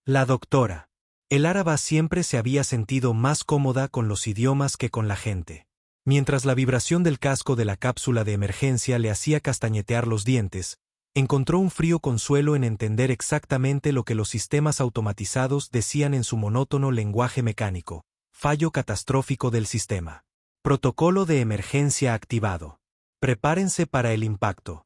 La doctora. El árabe siempre se había sentido más cómoda con los idiomas que con la gente. Mientras la vibración del casco de la cápsula de emergencia le hacía castañetear los dientes, encontró un frío consuelo en entender exactamente lo que los sistemas automatizados decían en su monótono lenguaje mecánico: fallo catastrófico del sistema. Protocolo de emergencia activado. Prepárense para el impacto.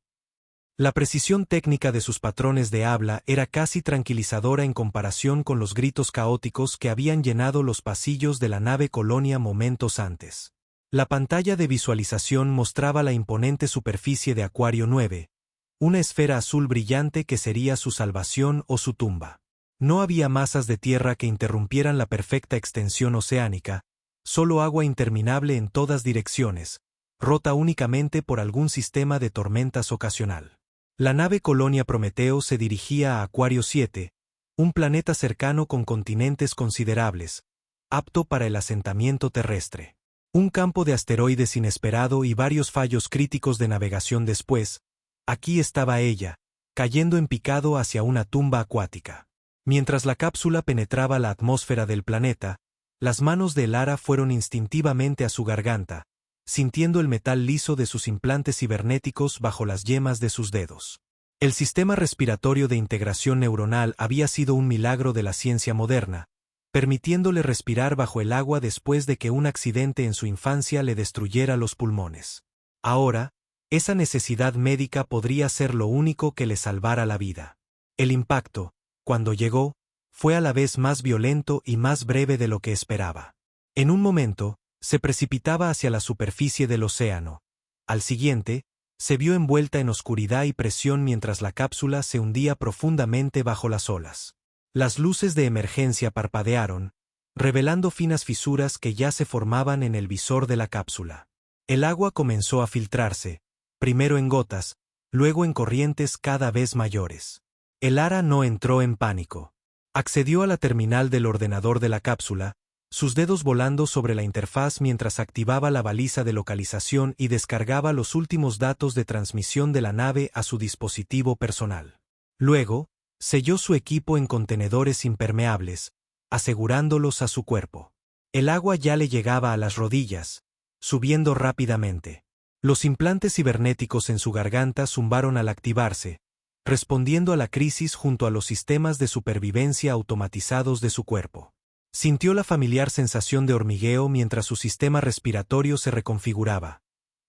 La precisión técnica de sus patrones de habla era casi tranquilizadora en comparación con los gritos caóticos que habían llenado los pasillos de la nave Colonia momentos antes. La pantalla de visualización mostraba la imponente superficie de Acuario 9, una esfera azul brillante que sería su salvación o su tumba. No había masas de tierra que interrumpieran la perfecta extensión oceánica, solo agua interminable en todas direcciones, rota únicamente por algún sistema de tormentas ocasional. La nave Colonia Prometeo se dirigía a Acuario 7, un planeta cercano con continentes considerables, apto para el asentamiento terrestre. Un campo de asteroides inesperado y varios fallos críticos de navegación después, aquí estaba ella, cayendo en picado hacia una tumba acuática. Mientras la cápsula penetraba la atmósfera del planeta, las manos de Lara fueron instintivamente a su garganta, sintiendo el metal liso de sus implantes cibernéticos bajo las yemas de sus dedos. El sistema respiratorio de integración neuronal había sido un milagro de la ciencia moderna, permitiéndole respirar bajo el agua después de que un accidente en su infancia le destruyera los pulmones. Ahora, esa necesidad médica podría ser lo único que le salvara la vida. El impacto, cuando llegó, fue a la vez más violento y más breve de lo que esperaba. En un momento, se precipitaba hacia la superficie del océano. Al siguiente, se vio envuelta en oscuridad y presión mientras la cápsula se hundía profundamente bajo las olas. Las luces de emergencia parpadearon, revelando finas fisuras que ya se formaban en el visor de la cápsula. El agua comenzó a filtrarse, primero en gotas, luego en corrientes cada vez mayores. El Ara no entró en pánico. Accedió a la terminal del ordenador de la cápsula, sus dedos volando sobre la interfaz mientras activaba la baliza de localización y descargaba los últimos datos de transmisión de la nave a su dispositivo personal. Luego, selló su equipo en contenedores impermeables, asegurándolos a su cuerpo. El agua ya le llegaba a las rodillas, subiendo rápidamente. Los implantes cibernéticos en su garganta zumbaron al activarse, respondiendo a la crisis junto a los sistemas de supervivencia automatizados de su cuerpo. Sintió la familiar sensación de hormigueo mientras su sistema respiratorio se reconfiguraba.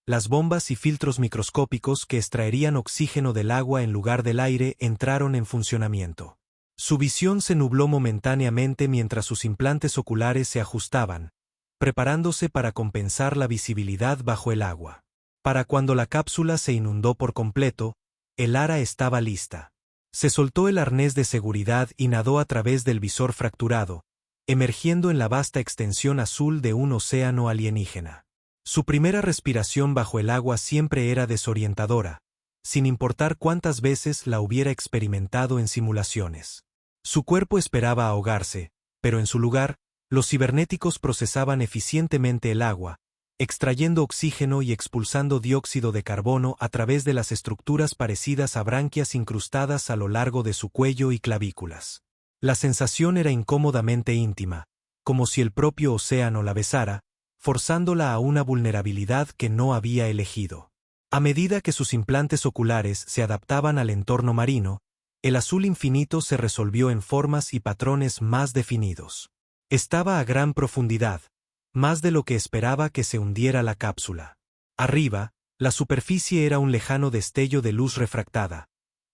Las bombas y filtros microscópicos que extraerían oxígeno del agua en lugar del aire entraron en funcionamiento. Su visión se nubló momentáneamente mientras sus implantes oculares se ajustaban, preparándose para compensar la visibilidad bajo el agua. Para cuando la cápsula se inundó por completo, el Ara estaba lista. Se soltó el arnés de seguridad y nadó a través del visor fracturado, emergiendo en la vasta extensión azul de un océano alienígena. Su primera respiración bajo el agua siempre era desorientadora, sin importar cuántas veces la hubiera experimentado en simulaciones. Su cuerpo esperaba ahogarse, pero en su lugar, los cibernéticos procesaban eficientemente el agua, extrayendo oxígeno y expulsando dióxido de carbono a través de las estructuras parecidas a branquias incrustadas a lo largo de su cuello y clavículas. La sensación era incómodamente íntima, como si el propio océano la besara, forzándola a una vulnerabilidad que no había elegido. A medida que sus implantes oculares se adaptaban al entorno marino, el azul infinito se resolvió en formas y patrones más definidos. Estaba a gran profundidad, más de lo que esperaba que se hundiera la cápsula. Arriba, la superficie era un lejano destello de luz refractada.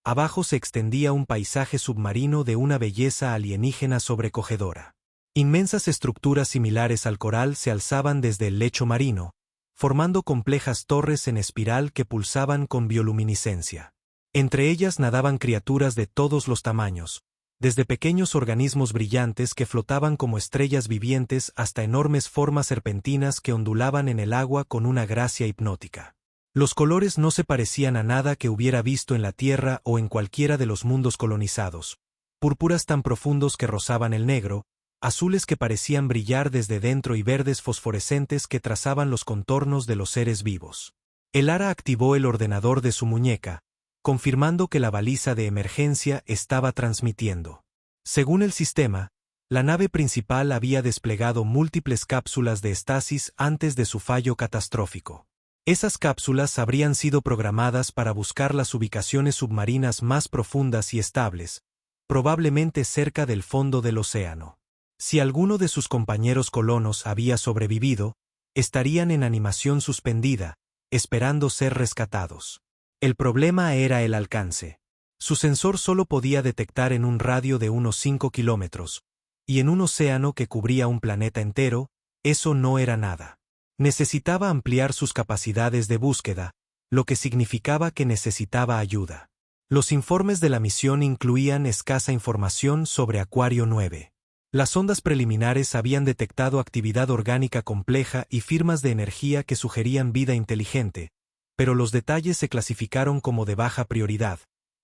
Abajo se extendía un paisaje submarino de una belleza alienígena sobrecogedora. Inmensas estructuras similares al coral se alzaban desde el lecho marino, formando complejas torres en espiral que pulsaban con bioluminiscencia. Entre ellas nadaban criaturas de todos los tamaños, desde pequeños organismos brillantes que flotaban como estrellas vivientes hasta enormes formas serpentinas que ondulaban en el agua con una gracia hipnótica. Los colores no se parecían a nada que hubiera visto en la Tierra o en cualquiera de los mundos colonizados. Púrpuras tan profundos que rozaban el negro, azules que parecían brillar desde dentro y verdes fosforescentes que trazaban los contornos de los seres vivos. El Ara activó el ordenador de su muñeca, confirmando que la baliza de emergencia estaba transmitiendo. Según el sistema, la nave principal había desplegado múltiples cápsulas de estasis antes de su fallo catastrófico. Esas cápsulas habrían sido programadas para buscar las ubicaciones submarinas más profundas y estables, probablemente cerca del fondo del océano. Si alguno de sus compañeros colonos había sobrevivido, estarían en animación suspendida, esperando ser rescatados. El problema era el alcance. Su sensor solo podía detectar en un radio de unos 5 kilómetros, y en un océano que cubría un planeta entero, eso no era nada. Necesitaba ampliar sus capacidades de búsqueda, lo que significaba que necesitaba ayuda. Los informes de la misión incluían escasa información sobre Acuario 9. Las sondas preliminares habían detectado actividad orgánica compleja y firmas de energía que sugerían vida inteligente, pero los detalles se clasificaron como de baja prioridad,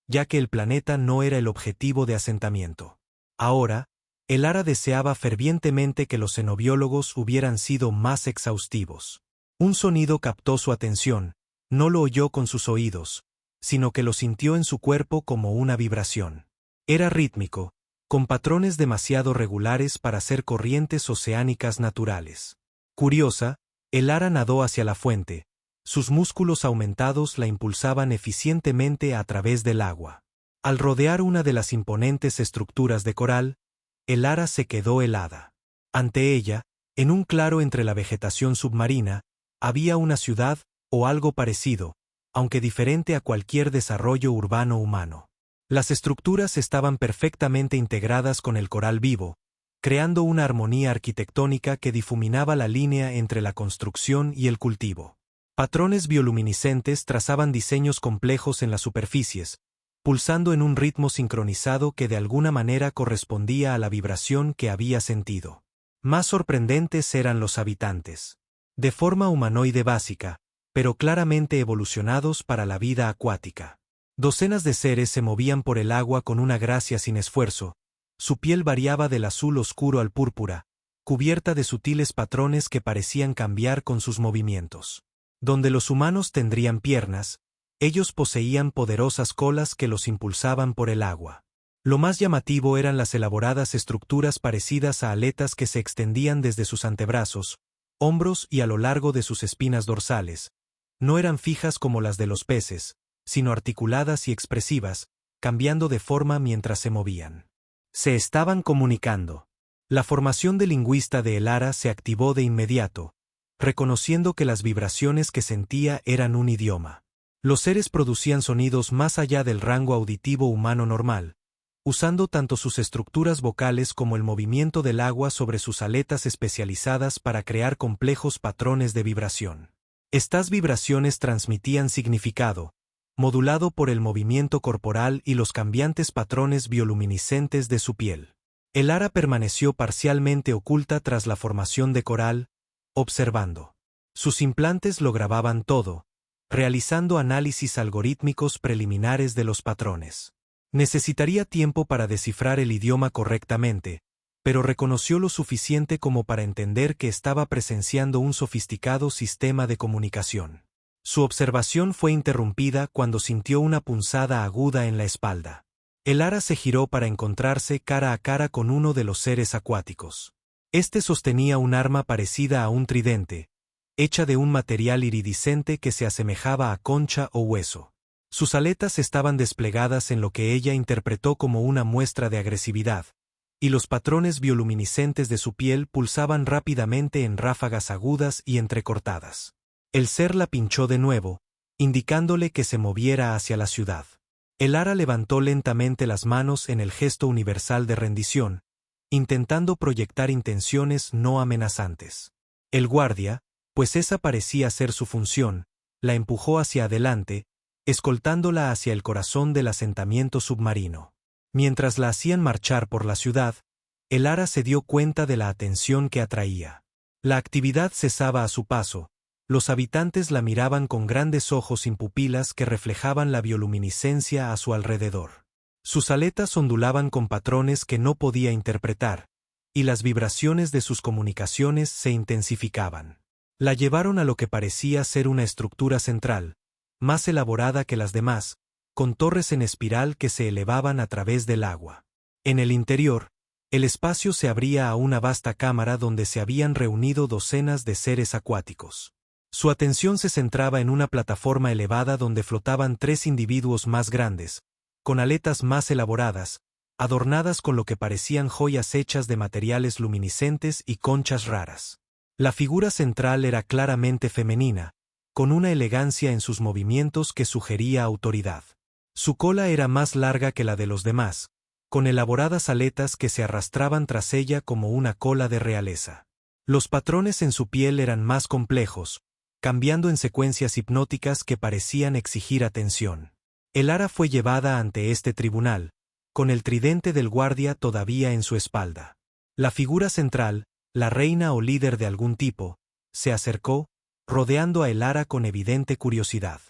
ya que el planeta no era el objetivo de asentamiento. Ahora, el Ara deseaba fervientemente que los xenobiólogos hubieran sido más exhaustivos. Un sonido captó su atención, no lo oyó con sus oídos, sino que lo sintió en su cuerpo como una vibración. Era rítmico, con patrones demasiado regulares para ser corrientes oceánicas naturales. Curiosa, el Ara nadó hacia la fuente. Sus músculos aumentados la impulsaban eficientemente a través del agua. Al rodear una de las imponentes estructuras de coral, el Ara se quedó helada. Ante ella, en un claro entre la vegetación submarina, había una ciudad, o algo parecido, aunque diferente a cualquier desarrollo urbano humano. Las estructuras estaban perfectamente integradas con el coral vivo, creando una armonía arquitectónica que difuminaba la línea entre la construcción y el cultivo. Patrones bioluminiscentes trazaban diseños complejos en las superficies, pulsando en un ritmo sincronizado que de alguna manera correspondía a la vibración que había sentido. Más sorprendentes eran los habitantes. De forma humanoide básica, pero claramente evolucionados para la vida acuática. Docenas de seres se movían por el agua con una gracia sin esfuerzo. Su piel variaba del azul oscuro al púrpura, cubierta de sutiles patrones que parecían cambiar con sus movimientos. Donde los humanos tendrían piernas, ellos poseían poderosas colas que los impulsaban por el agua. Lo más llamativo eran las elaboradas estructuras parecidas a aletas que se extendían desde sus antebrazos, hombros y a lo largo de sus espinas dorsales. No eran fijas como las de los peces, sino articuladas y expresivas, cambiando de forma mientras se movían. Se estaban comunicando. La formación de lingüista de el Ara se activó de inmediato, reconociendo que las vibraciones que sentía eran un idioma. Los seres producían sonidos más allá del rango auditivo humano normal, usando tanto sus estructuras vocales como el movimiento del agua sobre sus aletas especializadas para crear complejos patrones de vibración. Estas vibraciones transmitían significado, modulado por el movimiento corporal y los cambiantes patrones bioluminiscentes de su piel. El Ara permaneció parcialmente oculta tras la formación de coral, observando. Sus implantes lo grababan todo, realizando análisis algorítmicos preliminares de los patrones. Necesitaría tiempo para descifrar el idioma correctamente, pero reconoció lo suficiente como para entender que estaba presenciando un sofisticado sistema de comunicación. Su observación fue interrumpida cuando sintió una punzada aguda en la espalda. El Ara se giró para encontrarse cara a cara con uno de los seres acuáticos. Este sostenía un arma parecida a un tridente, hecha de un material iridiscente que se asemejaba a concha o hueso. Sus aletas estaban desplegadas en lo que ella interpretó como una muestra de agresividad, y los patrones bioluminiscentes de su piel pulsaban rápidamente en ráfagas agudas y entrecortadas. El ser la pinchó de nuevo, indicándole que se moviera hacia la ciudad. El Ara levantó lentamente las manos en el gesto universal de rendición, intentando proyectar intenciones no amenazantes. El guardia, pues esa parecía ser su función, la empujó hacia adelante, escoltándola hacia el corazón del asentamiento submarino. Mientras la hacían marchar por la ciudad, el Ara se dio cuenta de la atención que atraía. La actividad cesaba a su paso. Los habitantes la miraban con grandes ojos sin pupilas que reflejaban la bioluminiscencia a su alrededor. Sus aletas ondulaban con patrones que no podía interpretar, y las vibraciones de sus comunicaciones se intensificaban. La llevaron a lo que parecía ser una estructura central, más elaborada que las demás, con torres en espiral que se elevaban a través del agua. En el interior, el espacio se abría a una vasta cámara donde se habían reunido docenas de seres acuáticos. Su atención se centraba en una plataforma elevada donde flotaban 3 individuos más grandes, con aletas más elaboradas, adornadas con lo que parecían joyas hechas de materiales luminiscentes y conchas raras. La figura central era claramente femenina, con una elegancia en sus movimientos que sugería autoridad. Su cola era más larga que la de los demás, con elaboradas aletas que se arrastraban tras ella como una cola de realeza. Los patrones en su piel eran más complejos, cambiando en secuencias hipnóticas que parecían exigir atención. Elara fue llevada ante este tribunal, con el tridente del guardia todavía en su espalda. La figura central, la reina o líder de algún tipo, se acercó, rodeando a Elara con evidente curiosidad.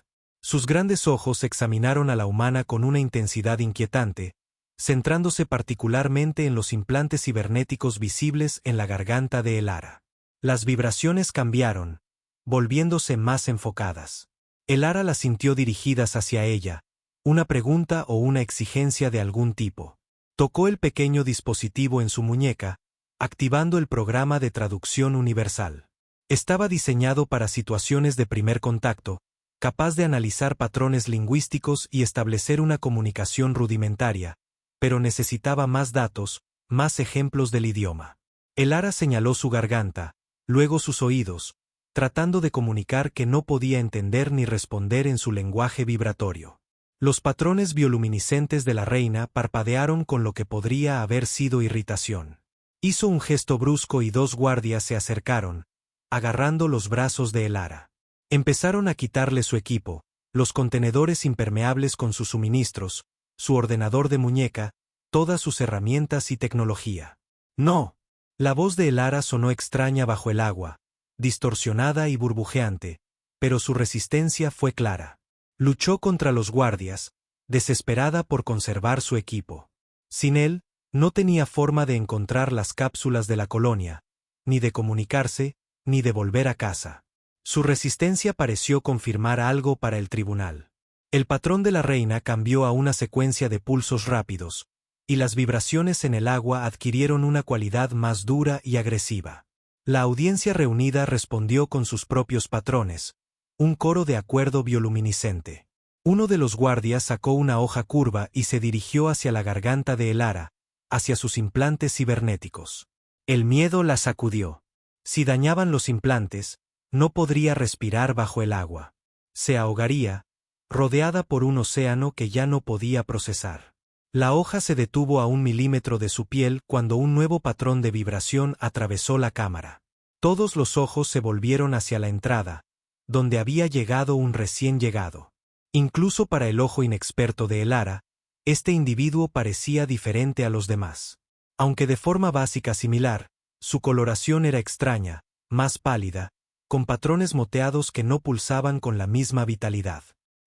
Sus grandes ojos examinaron a la humana con una intensidad inquietante, centrándose particularmente en los implantes cibernéticos visibles en la garganta de Elara. Las vibraciones cambiaron, volviéndose más enfocadas. Elara las sintió dirigidas hacia ella, una pregunta o una exigencia de algún tipo. Tocó el pequeño dispositivo en su muñeca, activando el programa de traducción universal. Estaba diseñado para situaciones de primer contacto, capaz de analizar patrones lingüísticos y establecer una comunicación rudimentaria, pero necesitaba más datos, más ejemplos del idioma. Elara señaló su garganta, luego sus oídos, tratando de comunicar que no podía entender ni responder en su lenguaje vibratorio. Los patrones bioluminiscentes de la reina parpadearon con lo que podría haber sido irritación. Hizo un gesto brusco y 2 guardias se acercaron, agarrando los brazos de Elara. Empezaron a quitarle su equipo, los contenedores impermeables con sus suministros, su ordenador de muñeca, todas sus herramientas y tecnología. ¡No! La voz de Elara sonó extraña bajo el agua, distorsionada y burbujeante, pero su resistencia fue clara. Luchó contra los guardias, desesperada por conservar su equipo. Sin él, no tenía forma de encontrar las cápsulas de la colonia, ni de comunicarse, ni de volver a casa. Su resistencia pareció confirmar algo para el tribunal. El patrón de la reina cambió a una secuencia de pulsos rápidos, y las vibraciones en el agua adquirieron una cualidad más dura y agresiva. La audiencia reunida respondió con sus propios patrones, un coro de acuerdo bioluminiscente. Uno de los guardias sacó una hoja curva y se dirigió hacia la garganta de Elara, hacia sus implantes cibernéticos. El miedo la sacudió. Si dañaban los implantes, no podría respirar bajo el agua. Se ahogaría, rodeada por un océano que ya no podía procesar. La hoja se detuvo a 1 milímetro de su piel cuando un nuevo patrón de vibración atravesó la cámara. Todos los ojos se volvieron hacia la entrada, donde había llegado un recién llegado. Incluso para el ojo inexperto de Elara, este individuo parecía diferente a los demás. Aunque de forma básica similar, su coloración era extraña, más pálida, con patrones moteados que no pulsaban con la misma vitalidad.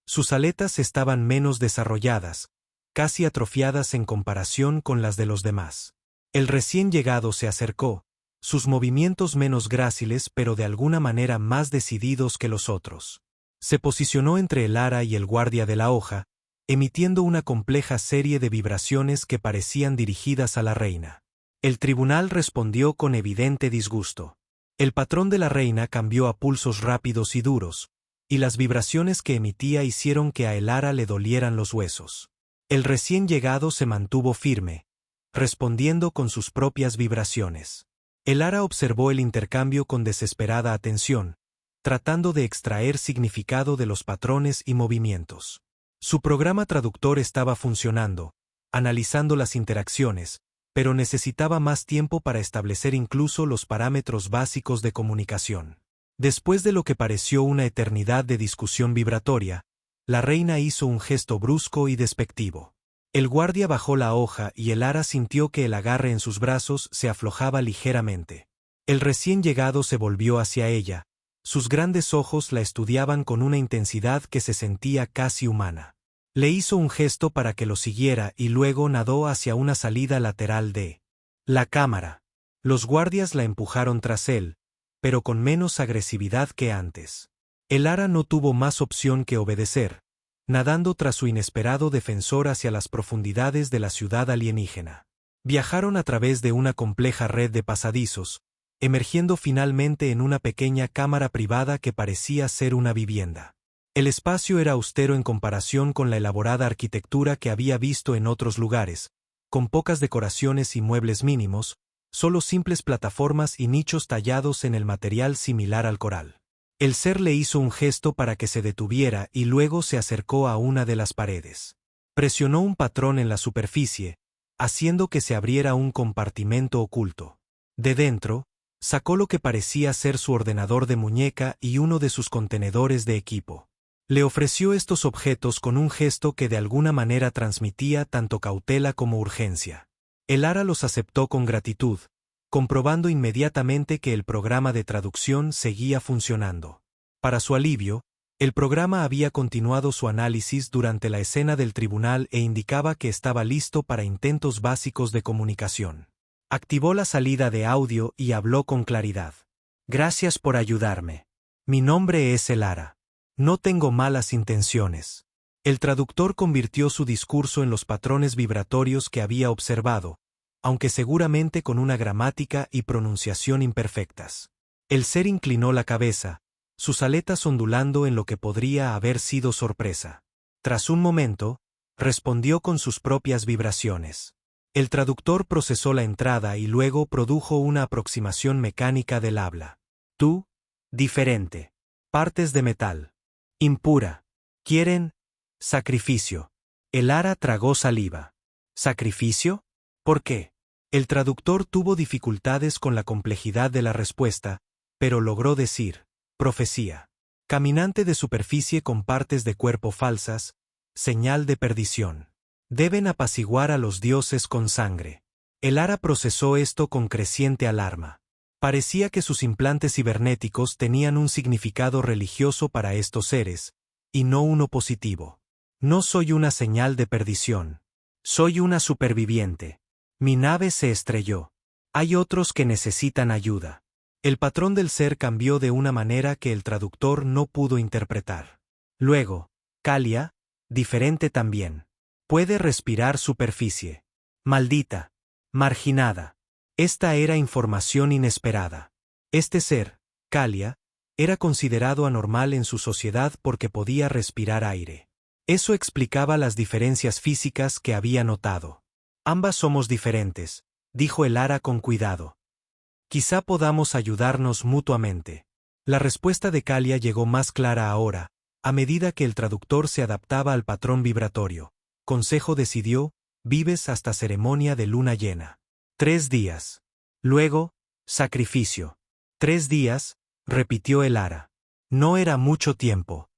Sus aletas estaban menos desarrolladas, casi atrofiadas en comparación con las de los demás. El recién llegado se acercó, sus movimientos menos gráciles pero de alguna manera más decididos que los otros. Se posicionó entre Elara y el guardia de la hoja, emitiendo una compleja serie de vibraciones que parecían dirigidas a la reina. El tribunal respondió con evidente disgusto. El patrón de la reina cambió a pulsos rápidos y duros, y las vibraciones que emitía hicieron que a Elara le dolieran los huesos. El recién llegado se mantuvo firme, respondiendo con sus propias vibraciones. Elara observó el intercambio con desesperada atención, tratando de extraer significado de los patrones y movimientos. Su programa traductor estaba funcionando, analizando las interacciones, pero necesitaba más tiempo para establecer incluso los parámetros básicos de comunicación. Después de lo que pareció una eternidad de discusión vibratoria, la reina hizo un gesto brusco y despectivo. El guardia bajó la hoja y Elara sintió que el agarre en sus brazos se aflojaba ligeramente. El recién llegado se volvió hacia ella, sus grandes ojos la estudiaban con una intensidad que se sentía casi humana. Le hizo un gesto para que lo siguiera y luego nadó hacia una salida lateral de la cámara. Los guardias la empujaron tras él, pero con menos agresividad que antes. Elara no tuvo más opción que obedecer, nadando tras su inesperado defensor hacia las profundidades de la ciudad alienígena. Viajaron a través de una compleja red de pasadizos, emergiendo finalmente en una pequeña cámara privada que parecía ser una vivienda. El espacio era austero en comparación con la elaborada arquitectura que había visto en otros lugares, con pocas decoraciones y muebles mínimos, solo simples plataformas y nichos tallados en el material similar al coral. El ser le hizo un gesto para que se detuviera y luego se acercó a una de las paredes. Presionó un patrón en la superficie, haciendo que se abriera un compartimento oculto. De dentro, sacó lo que parecía ser su ordenador de muñeca y uno de sus contenedores de equipo. Le ofreció estos objetos con un gesto que de alguna manera transmitía tanto cautela como urgencia. El Ara los aceptó con gratitud, comprobando inmediatamente que el programa de traducción seguía funcionando. Para su alivio, el programa había continuado su análisis durante la escena del tribunal e indicaba que estaba listo para intentos básicos de comunicación. Activó la salida de audio y habló con claridad. Gracias por ayudarme. Mi nombre es el Ara. No tengo malas intenciones. El traductor convirtió su discurso en los patrones vibratorios que había observado, aunque seguramente con una gramática y pronunciación imperfectas. El ser inclinó la cabeza, sus aletas ondulando en lo que podría haber sido sorpresa. Tras un momento, respondió con sus propias vibraciones. El traductor procesó la entrada y luego produjo una aproximación mecánica del habla. Tú, diferente. Partes de metal. Impura. Quieren sacrificio. El Ara tragó saliva. ¿Sacrificio? ¿Por qué? El traductor tuvo dificultades con la complejidad de la respuesta, pero logró decir, profecía. Caminante de superficie con partes de cuerpo falsas, señal de perdición. Deben apaciguar a los dioses con sangre. El Ara procesó esto con creciente alarma. Parecía que sus implantes cibernéticos tenían un significado religioso para estos seres, y no uno positivo. No soy una señal de perdición. Soy una superviviente. Mi nave se estrelló. Hay otros que necesitan ayuda. El patrón del ser cambió de una manera que el traductor no pudo interpretar. Luego, Kalia, diferente también. Puede respirar superficie. Maldita. Marginada. Esta era información inesperada. Este ser, Kalia, era considerado anormal en su sociedad porque podía respirar aire. Eso explicaba las diferencias físicas que había notado. Ambas somos diferentes, dijo el Ara con cuidado. Quizá podamos ayudarnos mutuamente. La respuesta de Kalia llegó más clara ahora, a medida que el traductor se adaptaba al patrón vibratorio. Consejo decidió, vives hasta ceremonia de luna llena. 3 días. Luego, sacrificio. 3 días, repitió el Ara. No era mucho tiempo.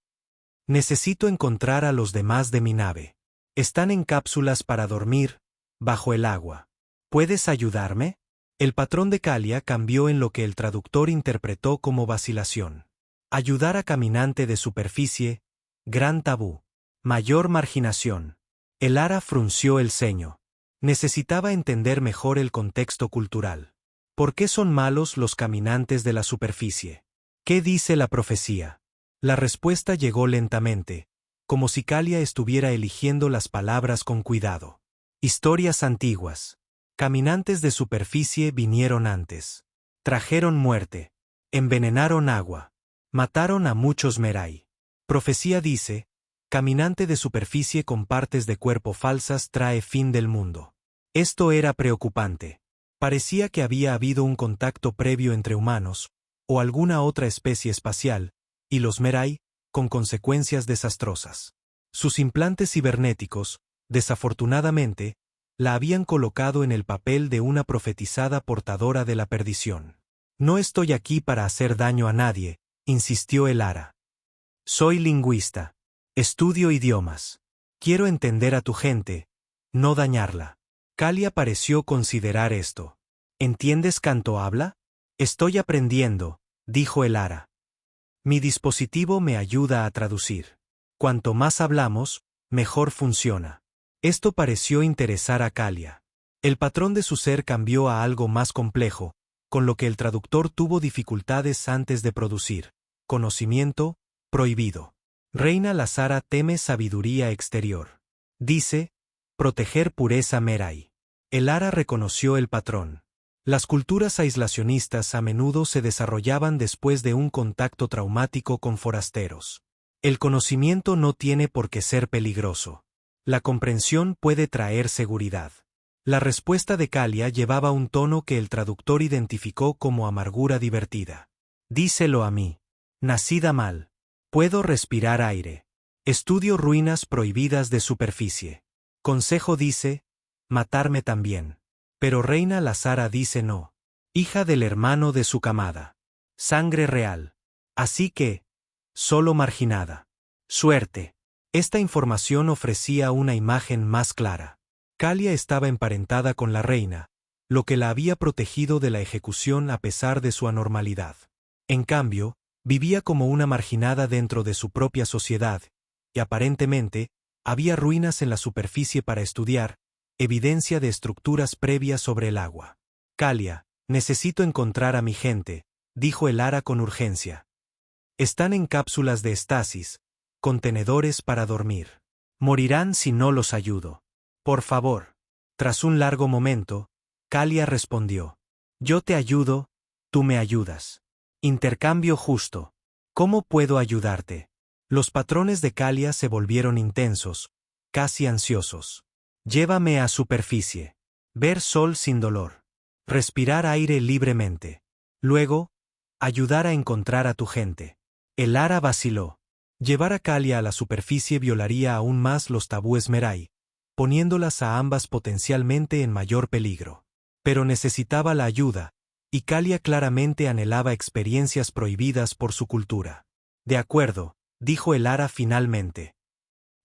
Necesito encontrar a los demás de mi nave. Están en cápsulas para dormir, bajo el agua. ¿Puedes ayudarme? El patrón de Kalia cambió en lo que el traductor interpretó como vacilación. Ayudar a caminante de superficie, gran tabú. Mayor marginación. El Ara frunció el ceño. Necesitaba entender mejor el contexto cultural. ¿Por qué son malos los caminantes de la superficie? ¿Qué dice la profecía? La respuesta llegó lentamente, como si Kalia estuviera eligiendo las palabras con cuidado. Historias antiguas. Caminantes de superficie vinieron antes. Trajeron muerte. Envenenaron agua. Mataron a muchos Merai. Profecía dice, caminante de superficie con partes de cuerpo falsas trae fin del mundo. Esto era preocupante. Parecía que había habido un contacto previo entre humanos, o alguna otra especie espacial, y los Merai, con consecuencias desastrosas. Sus implantes cibernéticos, desafortunadamente, la habían colocado en el papel de una profetizada portadora de la perdición. No estoy aquí para hacer daño a nadie, insistió el Ara. Soy lingüista. Estudio idiomas. Quiero entender a tu gente, no dañarla. Kalia pareció considerar esto. ¿Entiendes canto habla? Estoy aprendiendo, dijo el Ara. Mi dispositivo me ayuda a traducir. Cuanto más hablamos, mejor funciona. Esto pareció interesar a Kalia. El patrón de su ser cambió a algo más complejo, con lo que el traductor tuvo dificultades antes de producir. Conocimiento, prohibido. Reina Lazara teme sabiduría exterior. Dice, proteger pureza Merai. El Ara reconoció el patrón. Las culturas aislacionistas a menudo se desarrollaban después de un contacto traumático con forasteros. El conocimiento no tiene por qué ser peligroso. La comprensión puede traer seguridad. La respuesta de Kalia llevaba un tono que el traductor identificó como amargura divertida. Díselo a mí. Nacida mal. Puedo respirar aire. Estudio ruinas prohibidas de superficie. Consejo dice, matarme también. Pero Reina Lazara dice no. Hija del hermano de su camada. Sangre real. Así que, solo marginada. Suerte. Esta información ofrecía una imagen más clara. Kalia estaba emparentada con la reina, lo que la había protegido de la ejecución a pesar de su anormalidad. En cambio, vivía como una marginada dentro de su propia sociedad, y aparentemente, había ruinas en la superficie para estudiar, evidencia de estructuras previas sobre el agua. Kalia, necesito encontrar a mi gente, dijo el Ara con urgencia. Están en cápsulas de estasis, contenedores para dormir. Morirán si no los ayudo. Por favor. Tras un largo momento, Kalia respondió. Yo te ayudo, tú me ayudas. Intercambio justo. ¿Cómo puedo ayudarte? Los patrones de Kalia se volvieron intensos, casi ansiosos. Llévame a superficie. Ver sol sin dolor. Respirar aire libremente. Luego, ayudar a encontrar a tu gente. El Ara vaciló. Llevar a Kalia a la superficie violaría aún más los tabúes Merai, poniéndolas a ambas potencialmente en mayor peligro. Pero necesitaba la ayuda, y Kalia claramente anhelaba experiencias prohibidas por su cultura. De acuerdo, dijo el Ara finalmente.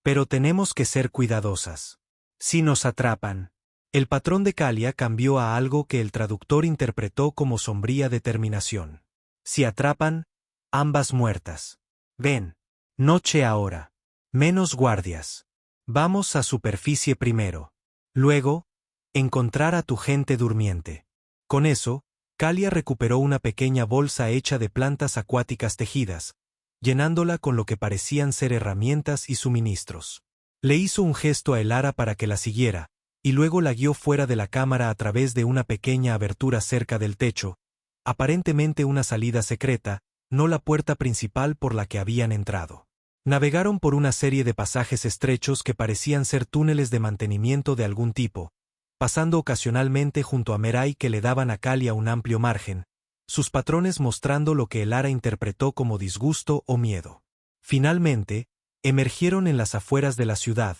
Pero tenemos que ser cuidadosas. Si nos atrapan. El patrón de Kalia cambió a algo que el traductor interpretó como sombría determinación. Si atrapan, ambas muertas. Ven. Noche ahora. Menos guardias. Vamos a superficie primero. Luego, encontrar a tu gente durmiente. Con eso, Kalia recuperó una pequeña bolsa hecha de plantas acuáticas tejidas, llenándola con lo que parecían ser herramientas y suministros. Le hizo un gesto a el Ara para que la siguiera, y luego la guió fuera de la cámara a través de una pequeña abertura cerca del techo, aparentemente una salida secreta, no la puerta principal por la que habían entrado. Navegaron por una serie de pasajes estrechos que parecían ser túneles de mantenimiento de algún tipo, pasando ocasionalmente junto a Merai que le daban a Kalia un amplio margen, sus patrones mostrando lo que el Ara interpretó como disgusto o miedo. Finalmente, emergieron en las afueras de la ciudad,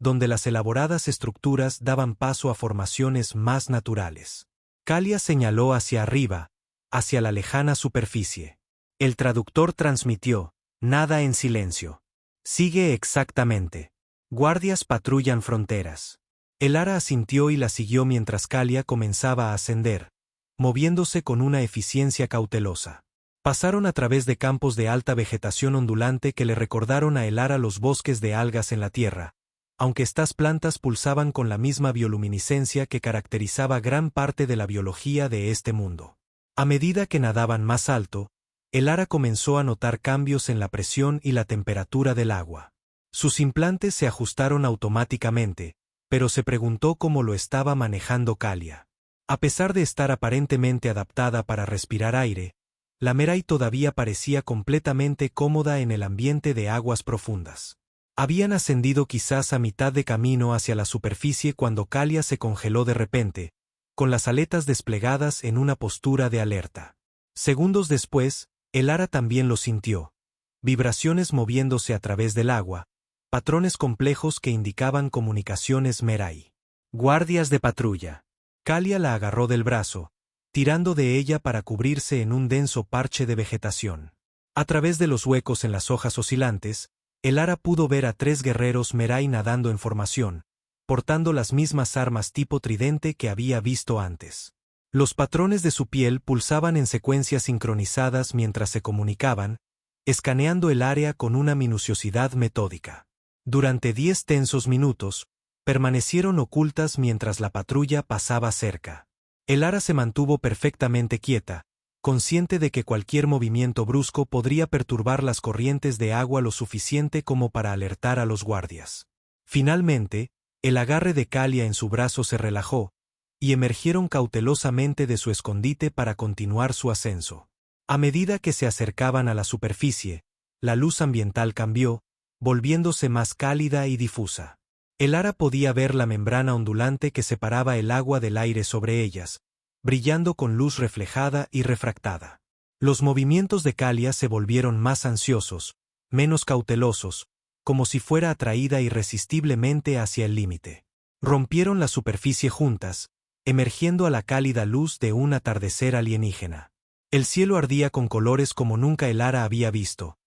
donde las elaboradas estructuras daban paso a formaciones más naturales. Kalia señaló hacia arriba, hacia la lejana superficie. El traductor transmitió, nada en silencio. Sigue exactamente. Guardias patrullan fronteras. El Ara asintió y la siguió mientras Kalia comenzaba a ascender, moviéndose con una eficiencia cautelosa. Pasaron a través de campos de alta vegetación ondulante que le recordaron a el Ara los bosques de algas en la tierra, aunque estas plantas pulsaban con la misma bioluminiscencia que caracterizaba gran parte de la biología de este mundo. A medida que nadaban más alto, el Ara comenzó a notar cambios en la presión y la temperatura del agua. Sus implantes se ajustaron automáticamente, pero se preguntó cómo lo estaba manejando Kalia. A pesar de estar aparentemente adaptada para respirar aire, la Merai todavía parecía completamente cómoda en el ambiente de aguas profundas. Habían ascendido quizás a mitad de camino hacia la superficie cuando Kalia se congeló de repente, con las aletas desplegadas en una postura de alerta. Segundos después, el Ara también lo sintió. Vibraciones moviéndose a través del agua, patrones complejos que indicaban comunicaciones Merai. Guardias de patrulla. Kalia la agarró del brazo, tirando de ella para cubrirse en un denso parche de vegetación. A través de los huecos en las hojas oscilantes, el Ara pudo ver a 3 guerreros Merai nadando en formación, portando las mismas armas tipo tridente que había visto antes. Los patrones de su piel pulsaban en secuencias sincronizadas mientras se comunicaban, escaneando el área con una minuciosidad metódica. Durante 10 tensos minutos, permanecieron ocultas mientras la patrulla pasaba cerca. El Ara se mantuvo perfectamente quieta, consciente de que cualquier movimiento brusco podría perturbar las corrientes de agua lo suficiente como para alertar a los guardias. Finalmente, el agarre de Kalia en su brazo se relajó, y emergieron cautelosamente de su escondite para continuar su ascenso. A medida que se acercaban a la superficie, la luz ambiental cambió, volviéndose más cálida y difusa. El Ara podía ver la membrana ondulante que separaba el agua del aire sobre ellas, brillando con luz reflejada y refractada. Los movimientos de Kalia se volvieron más ansiosos, menos cautelosos, como si fuera atraída irresistiblemente hacia el límite. Rompieron la superficie juntas, emergiendo a la cálida luz de un atardecer alienígena. El cielo ardía con colores como nunca el Ara había visto,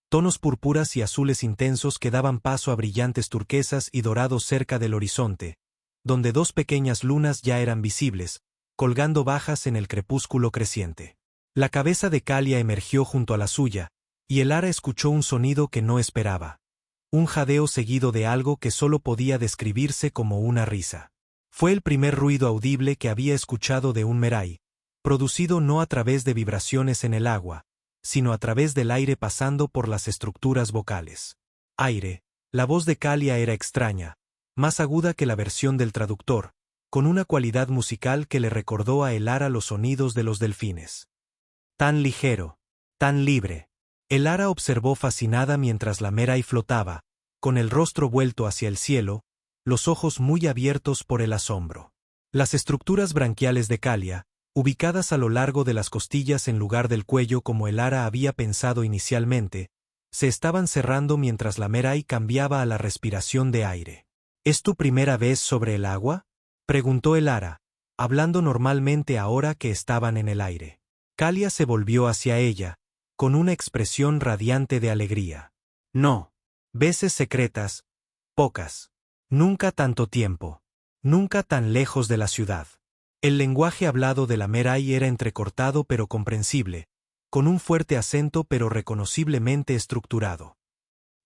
tonos púrpuras y azules intensos que daban paso a brillantes turquesas y dorados cerca del horizonte, donde dos pequeñas lunas ya eran visibles, colgando bajas en el crepúsculo creciente. La cabeza de Kalia emergió junto a la suya, y el Ara escuchó un sonido que no esperaba. Un jadeo seguido de algo que solo podía describirse como una risa. Fue el primer ruido audible que había escuchado de un Merai, producido no a través de vibraciones en el agua, sino a través del aire pasando por las estructuras vocales. Aire. La voz de Kalia era extraña, más aguda que la versión del traductor, con una cualidad musical que le recordó a el Ara los sonidos de los delfines. Tan ligero, tan libre. El Ara observó fascinada mientras la Merai flotaba, con el rostro vuelto hacia el cielo, los ojos muy abiertos por el asombro. Las estructuras branquiales de Kalia, ubicadas a lo largo de las costillas en lugar del cuello como el Ara había pensado inicialmente, se estaban cerrando mientras la Merai cambiaba a la respiración de aire. ¿Es tu primera vez sobre el agua?, preguntó el Ara, hablando normalmente ahora que estaban en el aire. Kalia se volvió hacia ella, con una expresión radiante de alegría. No. Veces secretas, pocas. Nunca tanto tiempo. Nunca tan lejos de la ciudad. El lenguaje hablado de la Merai era entrecortado pero comprensible, con un fuerte acento pero reconociblemente estructurado.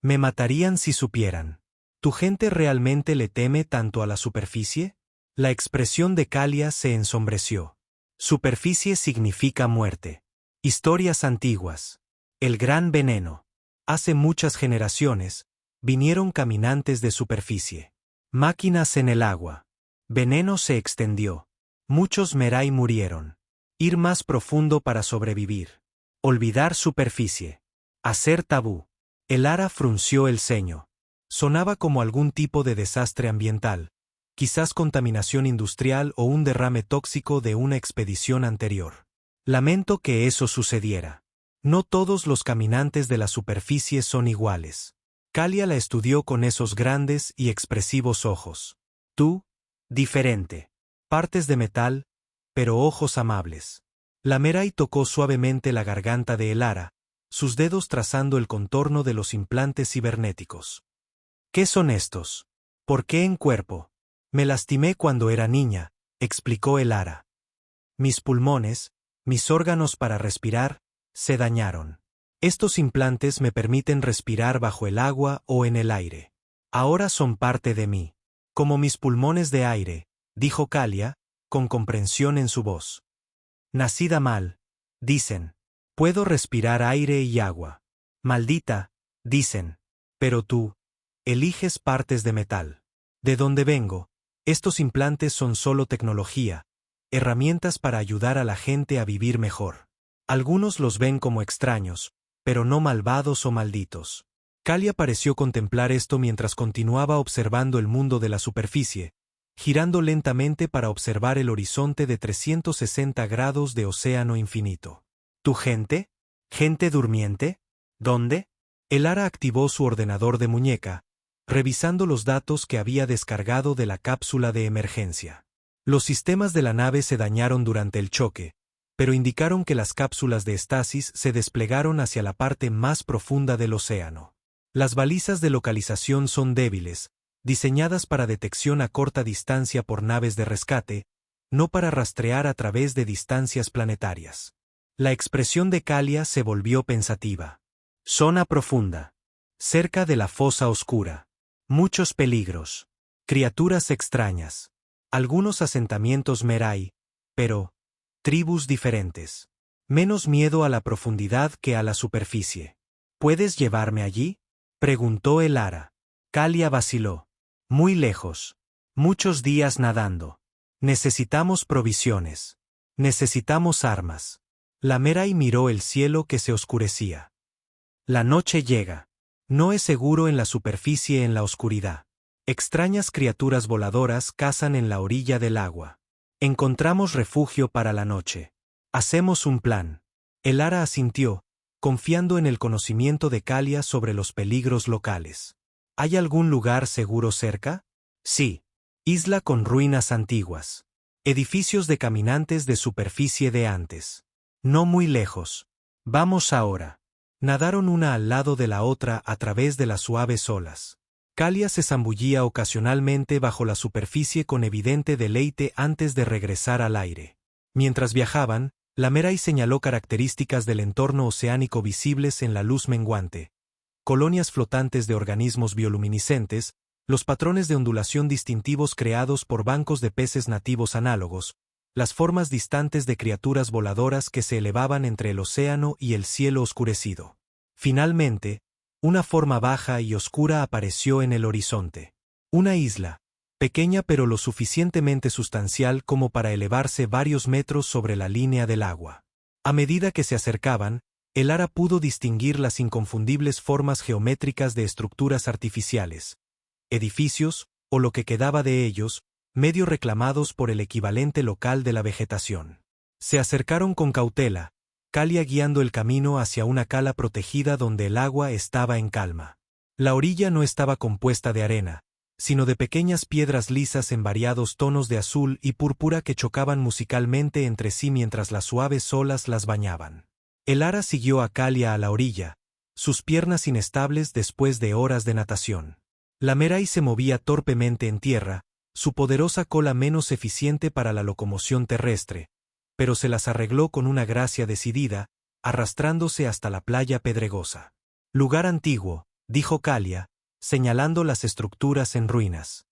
Me matarían si supieran. ¿Tu gente realmente le teme tanto a la superficie? La expresión de Kalia se ensombreció. Superficie significa muerte. Historias antiguas. El gran veneno. Hace muchas generaciones, vinieron caminantes de superficie. Máquinas en el agua. Veneno se extendió. Muchos Merai murieron. Ir más profundo para sobrevivir. Olvidar superficie. Hacer tabú. El Ara frunció el ceño. Sonaba como algún tipo de desastre ambiental, quizás contaminación industrial o un derrame tóxico de una expedición anterior. Lamento que eso sucediera. No todos los caminantes de la superficie son iguales. Kalia la estudió con esos grandes y expresivos ojos. Tú, diferente. Partes de metal, pero ojos amables. La Merai tocó suavemente la garganta de el Ara, sus dedos trazando el contorno de los implantes cibernéticos. ¿Qué son estos? ¿Por qué en cuerpo? Me lastimé cuando era niña, explicó el Ara. Mis pulmones, mis órganos para respirar, se dañaron. Estos implantes me permiten respirar bajo el agua o en el aire. Ahora son parte de mí. Como mis pulmones de aire, dijo Kalia, con comprensión en su voz. Nacida mal, dicen. Puedo respirar aire y agua. Maldita, dicen. Pero tú, eliges partes de metal. ¿De dónde vengo? Estos implantes son solo tecnología, herramientas para ayudar a la gente a vivir mejor. Algunos los ven como extraños, pero no malvados o malditos. Kalia pareció contemplar esto mientras continuaba observando el mundo de la superficie, girando lentamente para observar el horizonte de 360 grados de océano infinito. ¿Tu gente? ¿Gente durmiente? ¿Dónde? El Ara activó su ordenador de muñeca, revisando los datos que había descargado de la cápsula de emergencia. Los sistemas de la nave se dañaron durante el choque, pero indicaron que las cápsulas de estasis se desplegaron hacia la parte más profunda del océano. Las balizas de localización son débiles, diseñadas para detección a corta distancia por naves de rescate, no para rastrear a través de distancias planetarias. La expresión de Kalia se volvió pensativa. Zona profunda. Cerca de la fosa oscura. Muchos peligros. Criaturas extrañas. Algunos asentamientos Merai, pero tribus diferentes. Menos miedo a la profundidad que a la superficie. ¿Puedes llevarme allí?, preguntó el Ara. Kalia vaciló. Muy lejos. Muchos días nadando. Necesitamos provisiones. Necesitamos armas. La Merai miró el cielo que se oscurecía. La noche llega. No es seguro en la superficie en la oscuridad. Extrañas criaturas voladoras cazan en la orilla del agua. Encontramos refugio para la noche. Hacemos un plan. Elara asintió, confiando en el conocimiento de Kalia sobre los peligros locales. ¿Hay algún lugar seguro cerca? Sí. Isla con ruinas antiguas. Edificios de caminantes de superficie de antes. No muy lejos. Vamos ahora. Nadaron una al lado de la otra a través de las suaves olas. Kalia se zambullía ocasionalmente bajo la superficie con evidente deleite antes de regresar al aire. Mientras viajaban, la Merai señaló características del entorno oceánico visibles en la luz menguante. Colonias flotantes de organismos bioluminiscentes, los patrones de ondulación distintivos creados por bancos de peces nativos análogos, las formas distantes de criaturas voladoras que se elevaban entre el océano y el cielo oscurecido. Finalmente, una forma baja y oscura apareció en el horizonte. Una isla, pequeña pero lo suficientemente sustancial como para elevarse varios metros sobre la línea del agua. A medida que se acercaban, Elara pudo distinguir las inconfundibles formas geométricas de estructuras artificiales, edificios, o lo que quedaba de ellos, medio reclamados por el equivalente local de la vegetación. Se acercaron con cautela, Kalia guiando el camino hacia una cala protegida donde el agua estaba en calma. La orilla no estaba compuesta de arena, sino de pequeñas piedras lisas en variados tonos de azul y púrpura que chocaban musicalmente entre sí mientras las suaves olas las bañaban. Elara siguió a Kalia a la orilla, sus piernas inestables después de horas de natación. La Merai se movía torpemente en tierra, su poderosa cola menos eficiente para la locomoción terrestre, pero se las arregló con una gracia decidida, arrastrándose hasta la playa pedregosa. Lugar antiguo, dijo Kalia, señalando las estructuras en ruinas.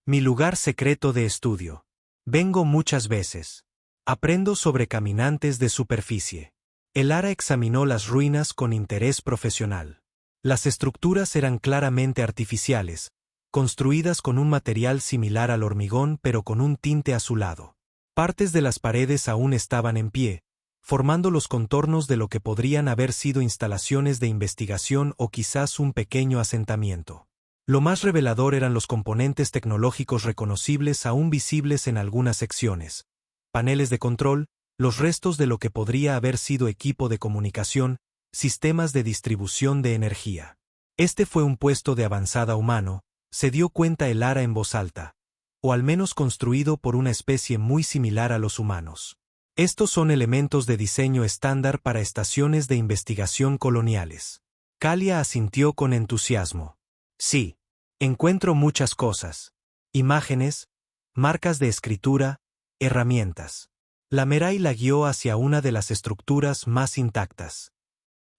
Mi lugar secreto de estudio. Vengo muchas veces. Aprendo sobre caminantes de superficie. Elara examinó las ruinas con interés profesional. Las estructuras eran claramente artificiales, construidas con un material similar al hormigón pero con un tinte azulado. Partes de las paredes aún estaban en pie, formando los contornos de lo que podrían haber sido instalaciones de investigación o quizás un pequeño asentamiento. Lo más revelador eran los componentes tecnológicos reconocibles aún visibles en algunas secciones. Paneles de control, los restos de lo que podría haber sido equipo de comunicación, sistemas de distribución de energía. Este fue un puesto de avanzada humano, se dio cuenta Elara en voz alta, o al menos construido por una especie muy similar a los humanos. Estos son elementos de diseño estándar para estaciones de investigación coloniales. Kalia asintió con entusiasmo. Sí, encuentro muchas cosas. Imágenes, marcas de escritura, herramientas. La Merai la guió hacia una de las estructuras más intactas.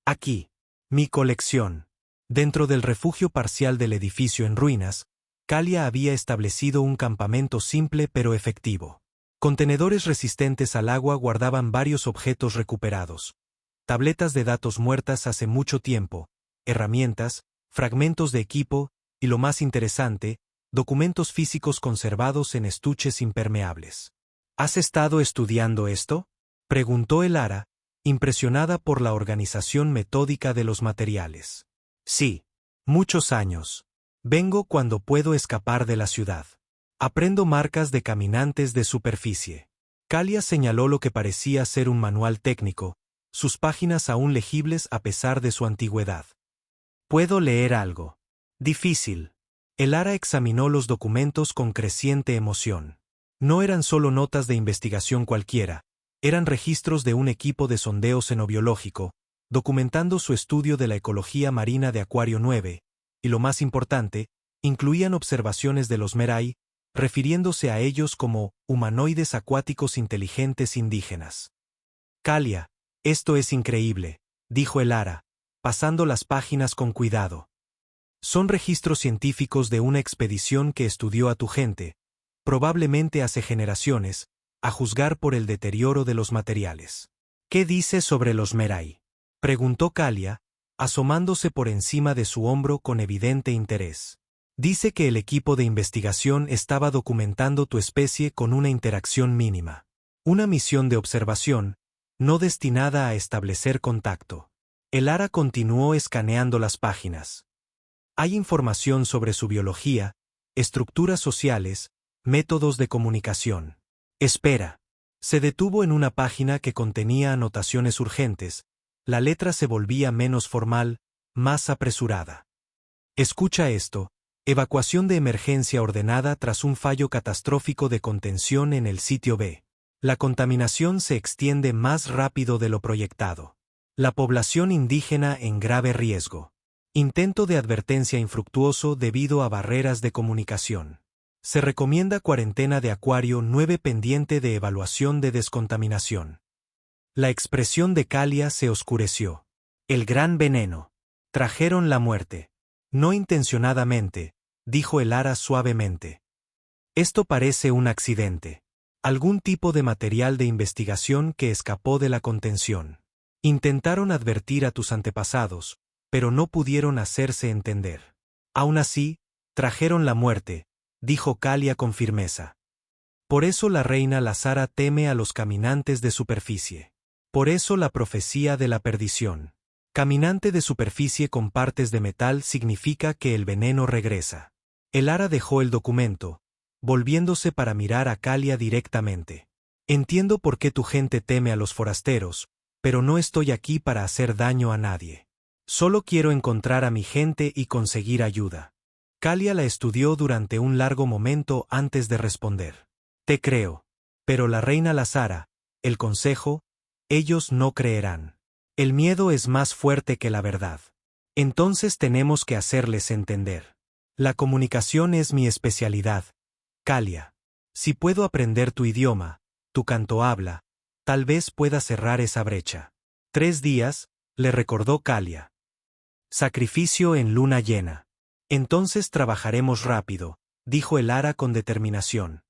Aquí, mi colección. Dentro del refugio parcial del edificio en ruinas, Kalia había establecido un campamento simple pero efectivo. Contenedores resistentes al agua guardaban varios objetos recuperados. Tabletas de datos muertas hace mucho tiempo, herramientas, fragmentos de equipo, y lo más interesante, documentos físicos conservados en estuches impermeables. ¿Has estado estudiando esto?, preguntó Elara, impresionada por la organización metódica de los materiales. Sí, muchos años. Vengo cuando puedo escapar de la ciudad. Aprendo marcas de caminantes de superficie. Kalia señaló lo que parecía ser un manual técnico, sus páginas aún legibles a pesar de su antigüedad. Puedo leer algo. Difícil. Elara examinó los documentos con creciente emoción. No eran solo notas de investigación cualquiera, eran registros de un equipo de sondeo xenobiológico, documentando su estudio de la ecología marina de Acuario 9, y lo más importante, incluían observaciones de los Merai, refiriéndose a ellos como humanoides acuáticos inteligentes indígenas. Kalia, esto es increíble, dijo Elara, pasando las páginas con cuidado. Son registros científicos de una expedición que estudió a tu gente, probablemente hace generaciones, a juzgar por el deterioro de los materiales. ¿Qué dice sobre los Merai?, preguntó Kalia, asomándose por encima de su hombro con evidente interés. Dice que el equipo de investigación estaba documentando tu especie con una interacción mínima. Una misión de observación, no destinada a establecer contacto. El Ara continuó escaneando las páginas. Hay información sobre su biología, estructuras sociales, métodos de comunicación. Espera. Se detuvo en una página que contenía anotaciones urgentes. La letra se volvía menos formal, más apresurada. Escucha esto. Evacuación de emergencia ordenada tras un fallo catastrófico de contención en el sitio B. La contaminación se extiende más rápido de lo proyectado. La población indígena en grave riesgo. Intento de advertencia infructuoso debido a barreras de comunicación. Se recomienda cuarentena de acuario 9 pendiente de evaluación de descontaminación. La expresión de Kalia se oscureció. El gran veneno. Trajeron la muerte. No intencionadamente, dijo el Ara suavemente. Esto parece un accidente. Algún tipo de material de investigación que escapó de la contención. Intentaron advertir a tus antepasados, pero no pudieron hacerse entender. Aún así, trajeron la muerte, dijo Kalia con firmeza. Por eso la reina Lazara teme a los caminantes de superficie. Por eso la profecía de la perdición. Caminante de superficie con partes de metal significa que el veneno regresa. El Ara dejó el documento, volviéndose para mirar a Kalia directamente. Entiendo por qué tu gente teme a los forasteros, pero no estoy aquí para hacer daño a nadie. Solo quiero encontrar a mi gente y conseguir ayuda. Kalia la estudió durante un largo momento antes de responder. Te creo. Pero la reina Lazara, el consejo, ellos no creerán. El miedo es más fuerte que la verdad. Entonces tenemos que hacerles entender. La comunicación es mi especialidad, Kalia. Si puedo aprender tu idioma, tu canto habla, tal vez pueda cerrar esa brecha. 3 días, le recordó Kalia. Sacrificio en luna llena. Entonces trabajaremos rápido, dijo el Ara con determinación.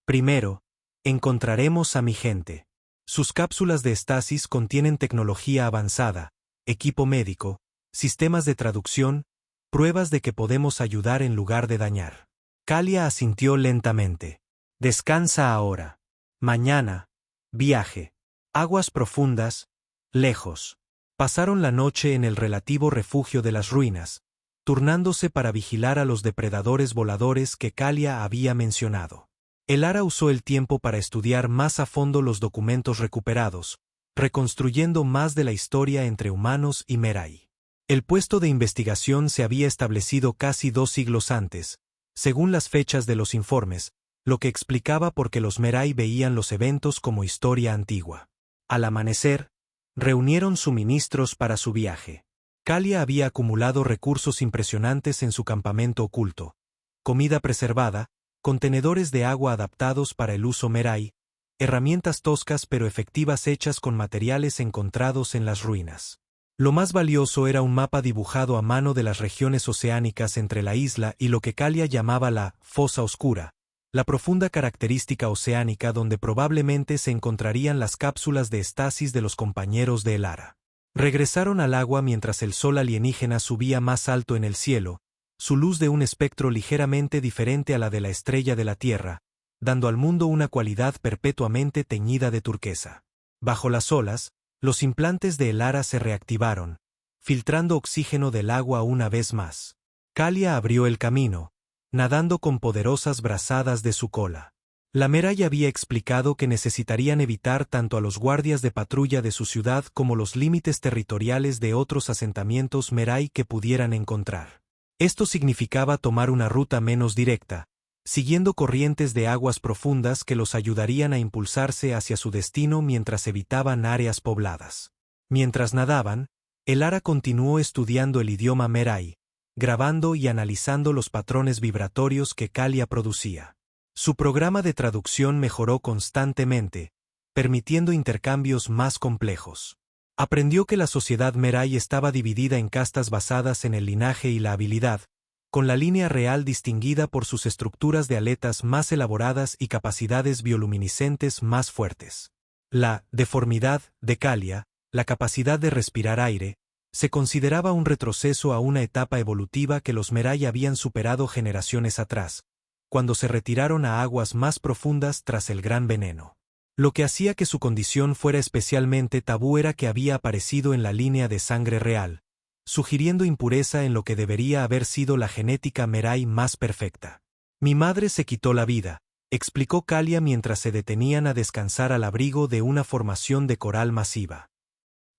Primero, encontraremos a mi gente. Sus cápsulas de estasis contienen tecnología avanzada, equipo médico, sistemas de traducción, pruebas de que podemos ayudar en lugar de dañar. Kalia asintió lentamente. Descansa ahora. Mañana, viaje. Aguas profundas, lejos. Pasaron la noche en el relativo refugio de las ruinas, turnándose para vigilar a los depredadores voladores que Kalia había mencionado. El Ara usó el tiempo para estudiar más a fondo los documentos recuperados, reconstruyendo más de la historia entre humanos y Merai. El puesto de investigación se había establecido casi 2 siglos antes, según las fechas de los informes, lo que explicaba por qué los Merai veían los eventos como historia antigua. Al amanecer, reunieron suministros para su viaje. Kalia había acumulado recursos impresionantes en su campamento oculto: comida preservada, contenedores de agua adaptados para el uso Merai, herramientas toscas pero efectivas hechas con materiales encontrados en las ruinas. Lo más valioso era un mapa dibujado a mano de las regiones oceánicas entre la isla y lo que Kalia llamaba la fosa oscura, la profunda característica oceánica donde probablemente se encontrarían las cápsulas de estasis de los compañeros de El Ara. Regresaron al agua mientras el sol alienígena subía más alto en el cielo, su luz de un espectro ligeramente diferente a la de la estrella de la Tierra, dando al mundo una cualidad perpetuamente teñida de turquesa. Bajo las olas, los implantes de El Ara se reactivaron, filtrando oxígeno del agua una vez más. Kalia abrió el camino, nadando con poderosas brazadas de su cola. La Merai había explicado que necesitarían evitar tanto a los guardias de patrulla de su ciudad como los límites territoriales de otros asentamientos Merai que pudieran encontrar. Esto significaba tomar una ruta menos directa, siguiendo corrientes de aguas profundas que los ayudarían a impulsarse hacia su destino mientras evitaban áreas pobladas. Mientras nadaban, el Ara continuó estudiando el idioma Merai, grabando y analizando los patrones vibratorios que Kalia producía. Su programa de traducción mejoró constantemente, permitiendo intercambios más complejos. Aprendió que la sociedad Merai estaba dividida en castas basadas en el linaje y la habilidad, con la línea real distinguida por sus estructuras de aletas más elaboradas y capacidades bioluminiscentes más fuertes. La deformidad de Kalia, la capacidad de respirar aire, Se consideraba un retroceso a una etapa evolutiva que los Merai habían superado generaciones atrás, cuando se retiraron a aguas más profundas tras el Gran Veneno. Lo que hacía que su condición fuera especialmente tabú era que había aparecido en la línea de sangre real, sugiriendo impureza en lo que debería haber sido la genética Merai más perfecta. Mi madre se quitó la vida, explicó Kalia mientras se detenían a descansar al abrigo de una formación de coral masiva.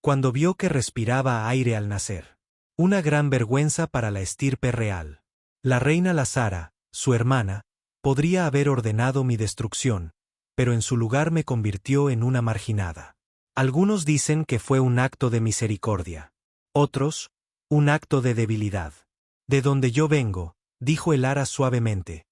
Cuando vio que respiraba aire al nacer. Una gran vergüenza para la estirpe real. La reina Lazara, su hermana, podría haber ordenado mi destrucción, pero en su lugar me convirtió en una marginada. Algunos dicen que fue un acto de misericordia. Otros, un acto de debilidad. De donde yo vengo, dijo el ara suavemente,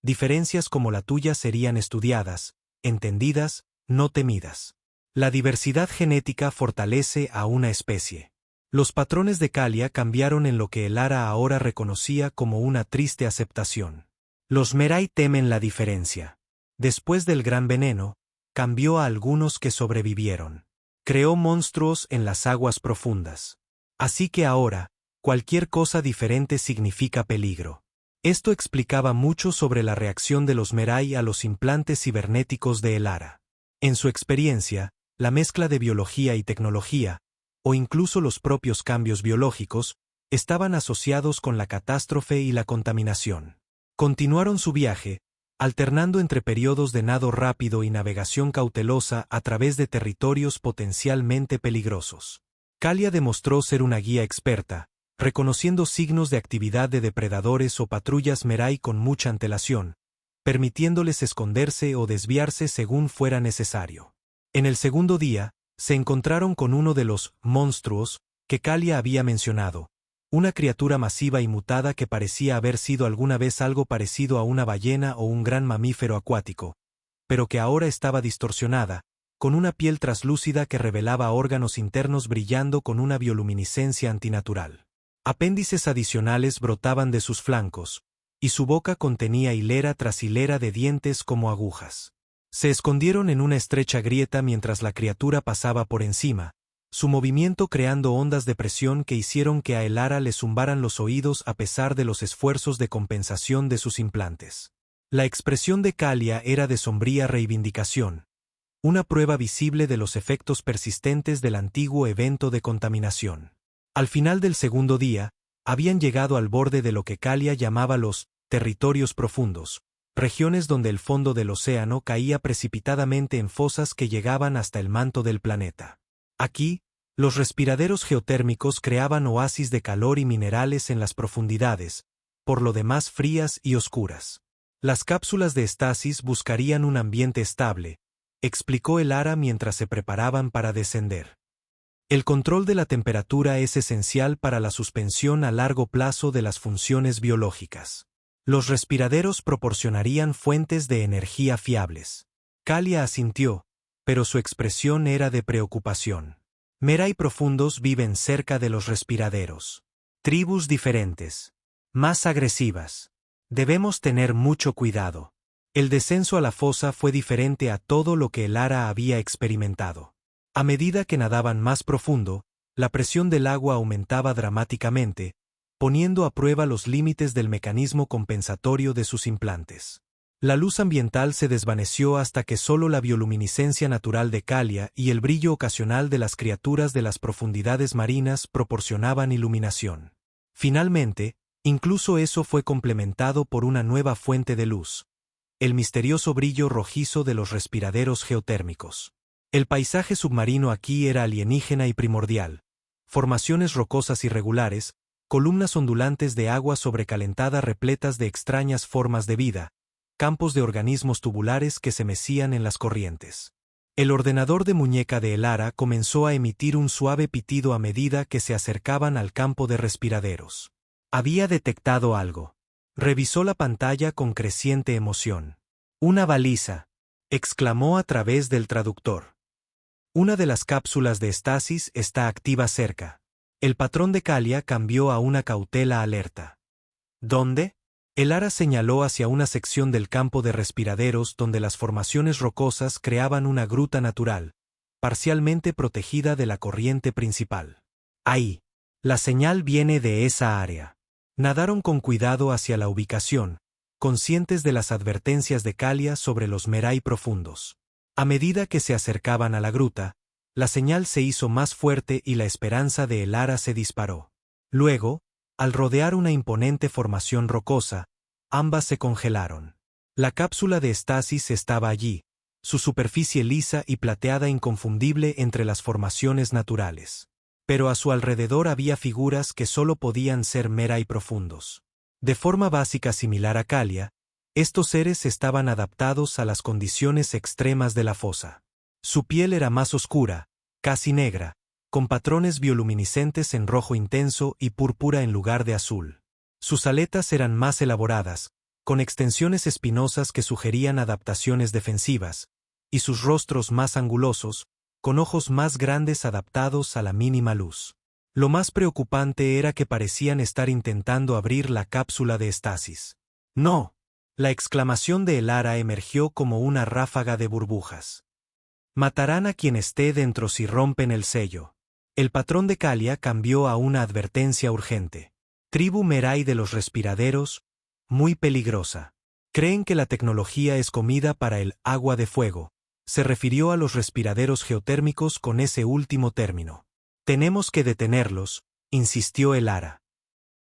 diferencias como la tuya serían estudiadas, entendidas, no temidas. La diversidad genética fortalece a una especie. Los patrones de Kalia cambiaron en lo que el ara ahora reconocía como una triste aceptación. Los Merai temen la diferencia. Después del Gran Veneno, cambió a algunos que sobrevivieron. Creó monstruos en las aguas profundas. Así que ahora, cualquier cosa diferente significa peligro. Esto explicaba mucho sobre la reacción de los Merai a los implantes cibernéticos de el ara. En su experiencia, la mezcla de biología y tecnología, o incluso los propios cambios biológicos, estaban asociados con la catástrofe y la contaminación. Continuaron su viaje, alternando entre periodos de nado rápido y navegación cautelosa a través de territorios potencialmente peligrosos. Kalia demostró ser una guía experta, reconociendo signos de actividad de depredadores o patrullas Merai con mucha antelación, permitiéndoles esconderse o desviarse según fuera necesario. En el segundo día, se encontraron con uno de los monstruos que Kalia había mencionado, una criatura masiva y mutada que parecía haber sido alguna vez algo parecido a una ballena o un gran mamífero acuático, pero que ahora estaba distorsionada, con una piel traslúcida que revelaba órganos internos brillando con una bioluminiscencia antinatural. Apéndices adicionales brotaban de sus flancos, y su boca contenía hilera tras hilera de dientes como agujas. Se escondieron en una estrecha grieta mientras la criatura pasaba por encima, su movimiento creando ondas de presión que hicieron que a el ara le zumbaran los oídos a pesar de los esfuerzos de compensación de sus implantes. La expresión de Kalia era de sombría reivindicación, una prueba visible de los efectos persistentes del antiguo evento de contaminación. Al final del segundo día, habían llegado al borde de lo que Kalia llamaba los territorios profundos, regiones donde el fondo del océano caía precipitadamente en fosas que llegaban hasta el manto del planeta. Aquí, los respiraderos geotérmicos creaban oasis de calor y minerales en las profundidades, por lo demás frías y oscuras. Las cápsulas de estasis buscarían un ambiente estable, explicó el ara mientras se preparaban para descender. El control de la temperatura es esencial para la suspensión a largo plazo de las funciones biológicas. Los respiraderos proporcionarían fuentes de energía fiables. Kalia asintió, pero su expresión era de preocupación. Merai profundos viven cerca de los respiraderos. Tribus diferentes. Más agresivas. Debemos tener mucho cuidado. El descenso a la fosa fue diferente a todo lo que el ara había experimentado. A medida que nadaban más profundo, la presión del agua aumentaba dramáticamente, poniendo a prueba los límites del mecanismo compensatorio de sus implantes. La luz ambiental se desvaneció hasta que solo la bioluminiscencia natural de Kalia y el brillo ocasional de las criaturas de las profundidades marinas proporcionaban iluminación. Finalmente, incluso eso fue complementado por una nueva fuente de luz, el misterioso brillo rojizo de los respiraderos geotérmicos. El paisaje submarino aquí era alienígena y primordial, formaciones rocosas irregulares, columnas ondulantes de agua sobrecalentada repletas de extrañas formas de vida, campos de organismos tubulares que se mecían en las corrientes. El ordenador de muñeca de el ara comenzó a emitir un suave pitido a medida que se acercaban al campo de respiraderos. Había detectado algo. Revisó la pantalla con creciente emoción. «Una baliza», exclamó a través del traductor. «Una de las cápsulas de estasis está activa cerca». El patrón de Kalia cambió a una cautela alerta. ¿Dónde? El ara señaló hacia una sección del campo de respiraderos donde las formaciones rocosas creaban una gruta natural, parcialmente protegida de la corriente principal. Ahí. La señal viene de esa área. Nadaron con cuidado hacia la ubicación, conscientes de las advertencias de Kalia sobre los Merai profundos. A medida que se acercaban a la gruta, la señal se hizo más fuerte y la esperanza de Elara se disparó. Luego, al rodear una imponente formación rocosa, ambas se congelaron. La cápsula de estasis estaba allí, su superficie lisa y plateada inconfundible entre las formaciones naturales. Pero a su alrededor había figuras que solo podían ser Merai profundos. De forma básica similar a Kalia, estos seres estaban adaptados a las condiciones extremas de la fosa. Su piel era más oscura, casi negra, con patrones bioluminiscentes en rojo intenso y púrpura en lugar de azul. Sus aletas eran más elaboradas, con extensiones espinosas que sugerían adaptaciones defensivas, y sus rostros más angulosos, con ojos más grandes adaptados a la mínima luz. Lo más preocupante era que parecían estar intentando abrir la cápsula de estasis. ¡No! La exclamación de Elara emergió como una ráfaga de burbujas. Matarán a quien esté dentro si rompen el sello. El patrón de Kalia cambió a una advertencia urgente. Tribu Merai de los respiraderos, muy peligrosa. Creen que la tecnología es comida para el agua de fuego. Se refirió a los respiraderos geotérmicos con ese último término. Tenemos que detenerlos, insistió Elara.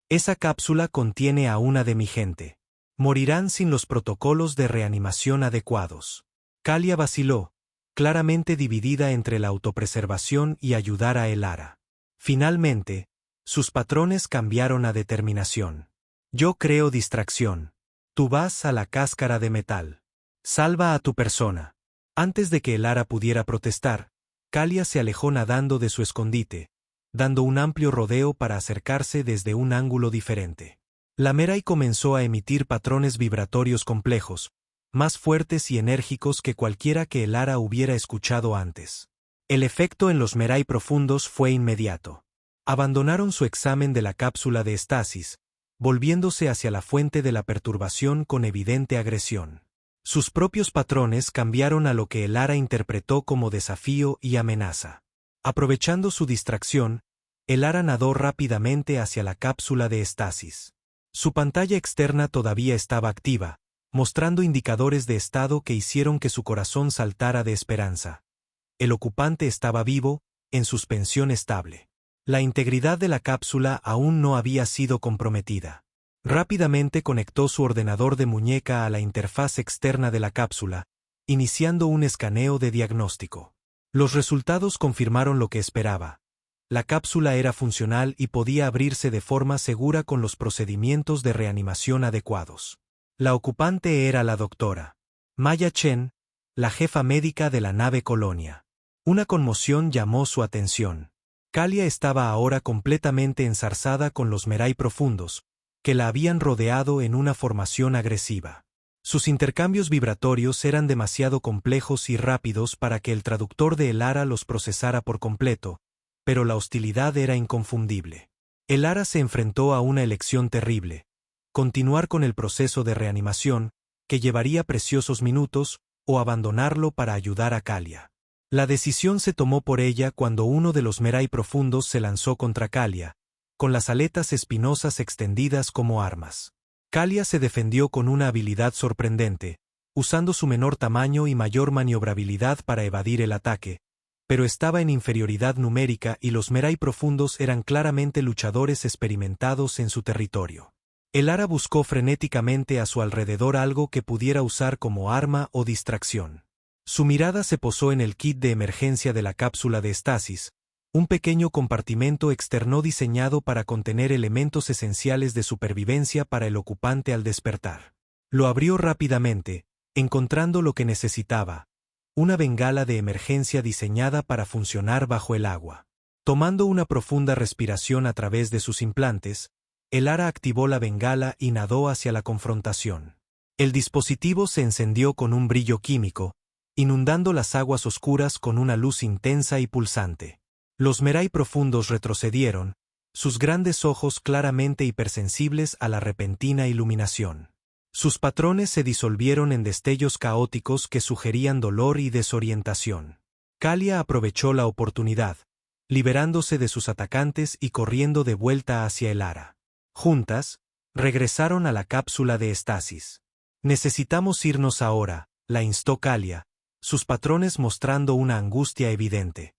Esa cápsula contiene a una de mi gente. Morirán sin los protocolos de reanimación adecuados. Kalia vaciló, claramente dividida entre la autopreservación y ayudar a Elara. Finalmente, sus patrones cambiaron a determinación. Yo creo distracción. Tú vas a la cáscara de metal. Salva a tu persona. Antes de que Elara pudiera protestar, Kalia se alejó nadando de su escondite, dando un amplio rodeo para acercarse desde un ángulo diferente. La Merai comenzó a emitir patrones vibratorios complejos, más fuertes y enérgicos que cualquiera que Elara hubiera escuchado antes. El efecto en los Merai profundos fue inmediato. Abandonaron su examen de la cápsula de estasis, volviéndose hacia la fuente de la perturbación con evidente agresión. Sus propios patrones cambiaron a lo que Elara interpretó como desafío y amenaza. Aprovechando su distracción, Elara nadó rápidamente hacia la cápsula de estasis. Su pantalla externa todavía estaba activa, mostrando indicadores de estado que hicieron que su corazón saltara de esperanza. El ocupante estaba vivo, en suspensión estable. La integridad de la cápsula aún no había sido comprometida. Rápidamente conectó su ordenador de muñeca a la interfaz externa de la cápsula, iniciando un escaneo de diagnóstico. Los resultados confirmaron lo que esperaba. La cápsula era funcional y podía abrirse de forma segura con los procedimientos de reanimación adecuados. La ocupante era la doctora Maya Chen, la jefa médica de la nave Colonia. Una conmoción llamó su atención. Kalia estaba ahora completamente enzarzada con los Merai profundos, que la habían rodeado en una formación agresiva. Sus intercambios vibratorios eran demasiado complejos y rápidos para que el traductor de Elara los procesara por completo, pero la hostilidad era inconfundible. Elara se enfrentó a una elección terrible: continuar con el proceso de reanimación, que llevaría preciosos minutos, o abandonarlo para ayudar a Kalia. La decisión se tomó por ella cuando uno de los Merai profundos se lanzó contra Kalia, con las aletas espinosas extendidas como armas. Kalia se defendió con una habilidad sorprendente, usando su menor tamaño y mayor maniobrabilidad para evadir el ataque, pero estaba en inferioridad numérica y los Merai profundos eran claramente luchadores experimentados en su territorio. Elara buscó frenéticamente a su alrededor algo que pudiera usar como arma o distracción. Su mirada se posó en el kit de emergencia de la cápsula de estasis, un pequeño compartimento externo diseñado para contener elementos esenciales de supervivencia para el ocupante al despertar. Lo abrió rápidamente, encontrando lo que necesitaba: una bengala de emergencia diseñada para funcionar bajo el agua. Tomando una profunda respiración a través de sus implantes, Elara activó la bengala y nadó hacia la confrontación. El dispositivo se encendió con un brillo químico, inundando las aguas oscuras con una luz intensa y pulsante. Los Merai profundos retrocedieron, sus grandes ojos claramente hipersensibles a la repentina iluminación. Sus patrones se disolvieron en destellos caóticos que sugerían dolor y desorientación. Kalia aprovechó la oportunidad, liberándose de sus atacantes y corriendo de vuelta hacia el Ara. Juntas, regresaron a la cápsula de estasis. Necesitamos irnos ahora, la instó Kalia, sus patrones mostrando una angustia evidente.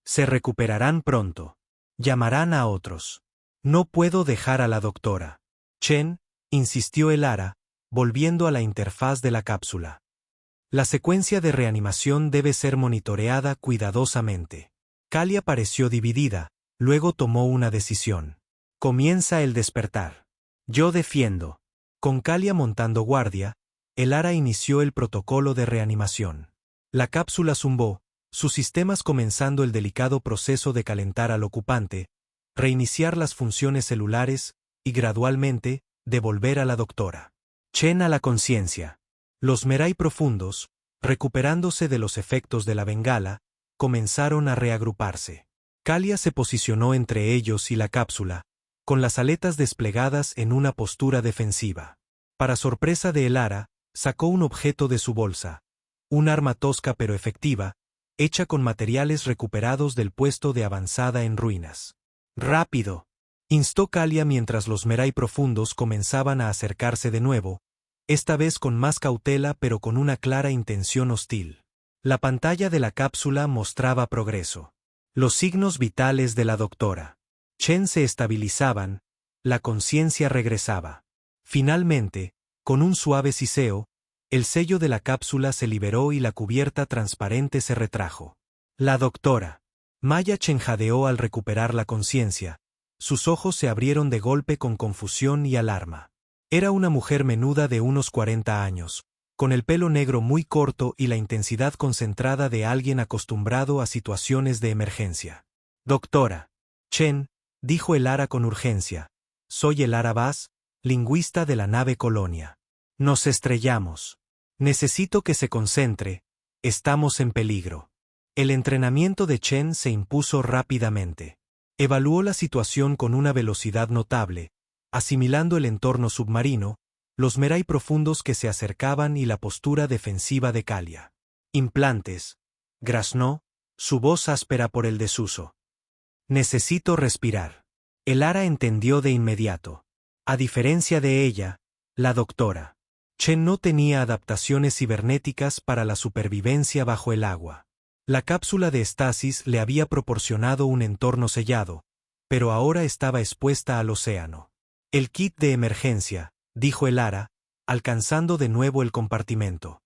Se recuperarán pronto. Llamarán a otros. No puedo dejar a la doctora. Chen, insistió el Ara, volviendo a la interfaz de la cápsula. La secuencia de reanimación debe ser monitoreada cuidadosamente. Kalia pareció dividida, luego tomó una decisión. Comienza el despertar. Yo defiendo. Con Kalia montando guardia, el Ara inició el protocolo de reanimación. La cápsula zumbó, sus sistemas comenzando el delicado proceso de calentar al ocupante, reiniciar las funciones celulares y gradualmente, devolver a la doctora Chen a la conciencia. Los Merai profundos, recuperándose de los efectos de la bengala, comenzaron a reagruparse. Kalia se posicionó entre ellos y la cápsula, con las aletas desplegadas en una postura defensiva. Para sorpresa de el Ara, sacó un objeto de su bolsa, un arma tosca pero efectiva, hecha con materiales recuperados del puesto de avanzada en ruinas. ¡Rápido!, instó Kalia mientras los Merai profundos comenzaban a acercarse de nuevo, esta vez con más cautela pero con una clara intención hostil. La pantalla de la cápsula mostraba progreso. Los signos vitales de la doctora Chen se estabilizaban, la conciencia regresaba. Finalmente, con un suave siseo, el sello de la cápsula se liberó y la cubierta transparente se retrajo. La doctora Maya Chen jadeó al recuperar la conciencia. Sus ojos se abrieron de golpe con confusión y alarma. Era una mujer menuda de unos 40 años, con el pelo negro muy corto y la intensidad concentrada de alguien acostumbrado a situaciones de emergencia. Doctora Chen, dijo el Ara con urgencia, soy el Ara Vaz, lingüista de la nave Colonia. Nos estrellamos. Necesito que se concentre, estamos en peligro. El entrenamiento de Chen se impuso rápidamente. Evaluó la situación con una velocidad notable, asimilando el entorno submarino, los Merai profundos que se acercaban y la postura defensiva de Kalia. Implantes, graznó, su voz áspera por el desuso. Necesito respirar. El Ara entendió de inmediato. A diferencia de ella, la doctora Chen no tenía adaptaciones cibernéticas para la supervivencia bajo el agua. La cápsula de estasis le había proporcionado un entorno sellado, pero ahora estaba expuesta al océano. El kit de emergencia, dijo el Ara, alcanzando de nuevo el compartimento.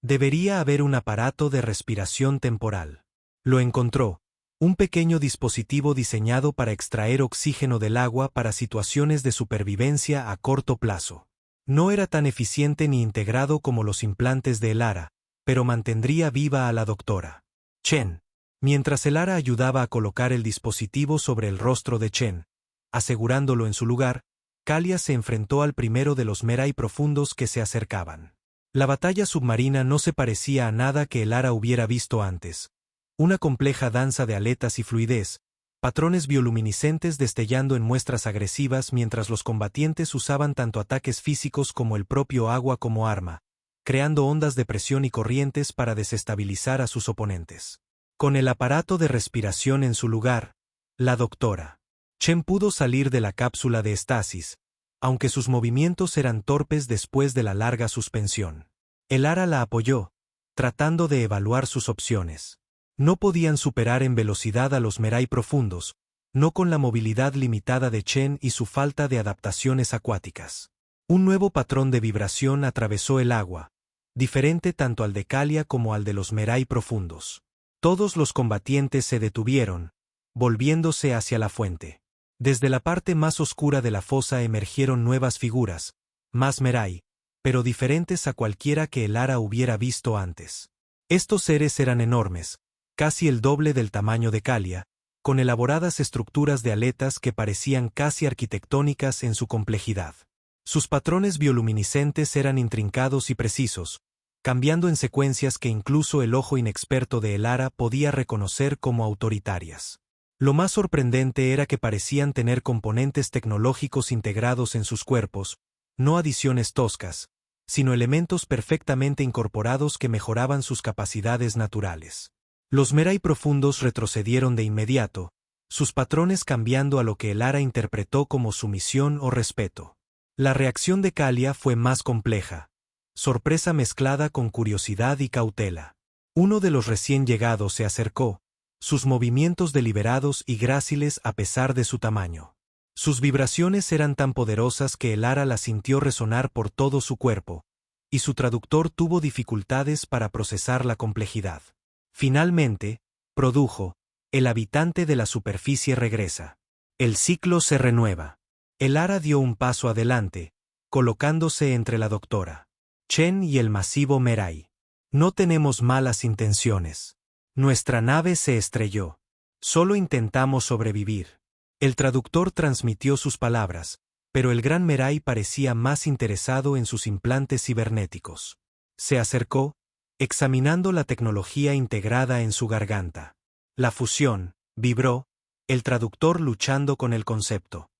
Debería haber un aparato de respiración temporal. Lo encontró, un pequeño dispositivo diseñado para extraer oxígeno del agua para situaciones de supervivencia a corto plazo. No era tan eficiente ni integrado como los implantes de el Ara, pero mantendría viva a la doctora Chen. Mientras el Ara ayudaba a colocar el dispositivo sobre el rostro de Chen, asegurándolo en su lugar, Kalia se enfrentó al primero de los Merai profundos que se acercaban. La batalla submarina no se parecía a nada que el Ara hubiera visto antes. Una compleja danza de aletas y fluidez, patrones bioluminiscentes destellando en muestras agresivas mientras los combatientes usaban tanto ataques físicos como el propio agua como arma, creando ondas de presión y corrientes para desestabilizar a sus oponentes. Con el aparato de respiración en su lugar, la doctora Chen pudo salir de la cápsula de estasis, aunque sus movimientos eran torpes después de la larga suspensión. El Ara la apoyó, tratando de evaluar sus opciones. No podían superar en velocidad a los Merai profundos, no con la movilidad limitada de Chen y su falta de adaptaciones acuáticas. Un nuevo patrón de vibración atravesó el agua, diferente tanto al de Kalia como al de los Merai profundos. Todos los combatientes se detuvieron, volviéndose hacia la fuente. Desde la parte más oscura de la fosa emergieron nuevas figuras, más Merai, pero diferentes a cualquiera que el Ara hubiera visto antes. Estos seres eran enormes, casi el doble del tamaño de Kalia, con elaboradas estructuras de aletas que parecían casi arquitectónicas en su complejidad. Sus patrones bioluminiscentes eran intrincados y precisos, cambiando en secuencias que incluso el ojo inexperto de el Ara podía reconocer como autoritarias. Lo más sorprendente era que parecían tener componentes tecnológicos integrados en sus cuerpos, no adiciones toscas, sino elementos perfectamente incorporados que mejoraban sus capacidades naturales. Los Merai profundos retrocedieron de inmediato, sus patrones cambiando a lo que Elara interpretó como sumisión o respeto. La reacción de Kalia fue más compleja, sorpresa mezclada con curiosidad y cautela. Uno de los recién llegados se acercó, sus movimientos deliberados y gráciles a pesar de su tamaño. Sus vibraciones eran tan poderosas que Elara las sintió resonar por todo su cuerpo, y su traductor tuvo dificultades para procesar la complejidad. Finalmente, produjo: el habitante de la superficie regresa. El ciclo se renueva. Elara dio un paso adelante, colocándose entre la doctora Chen y el masivo Merai. No tenemos malas intenciones. Nuestra nave se estrelló. Solo intentamos sobrevivir. El traductor transmitió sus palabras, pero el gran Merai parecía más interesado en sus implantes cibernéticos. Se acercó, examinando la tecnología integrada en su garganta. La fusión, vibró, el traductor luchando con el concepto.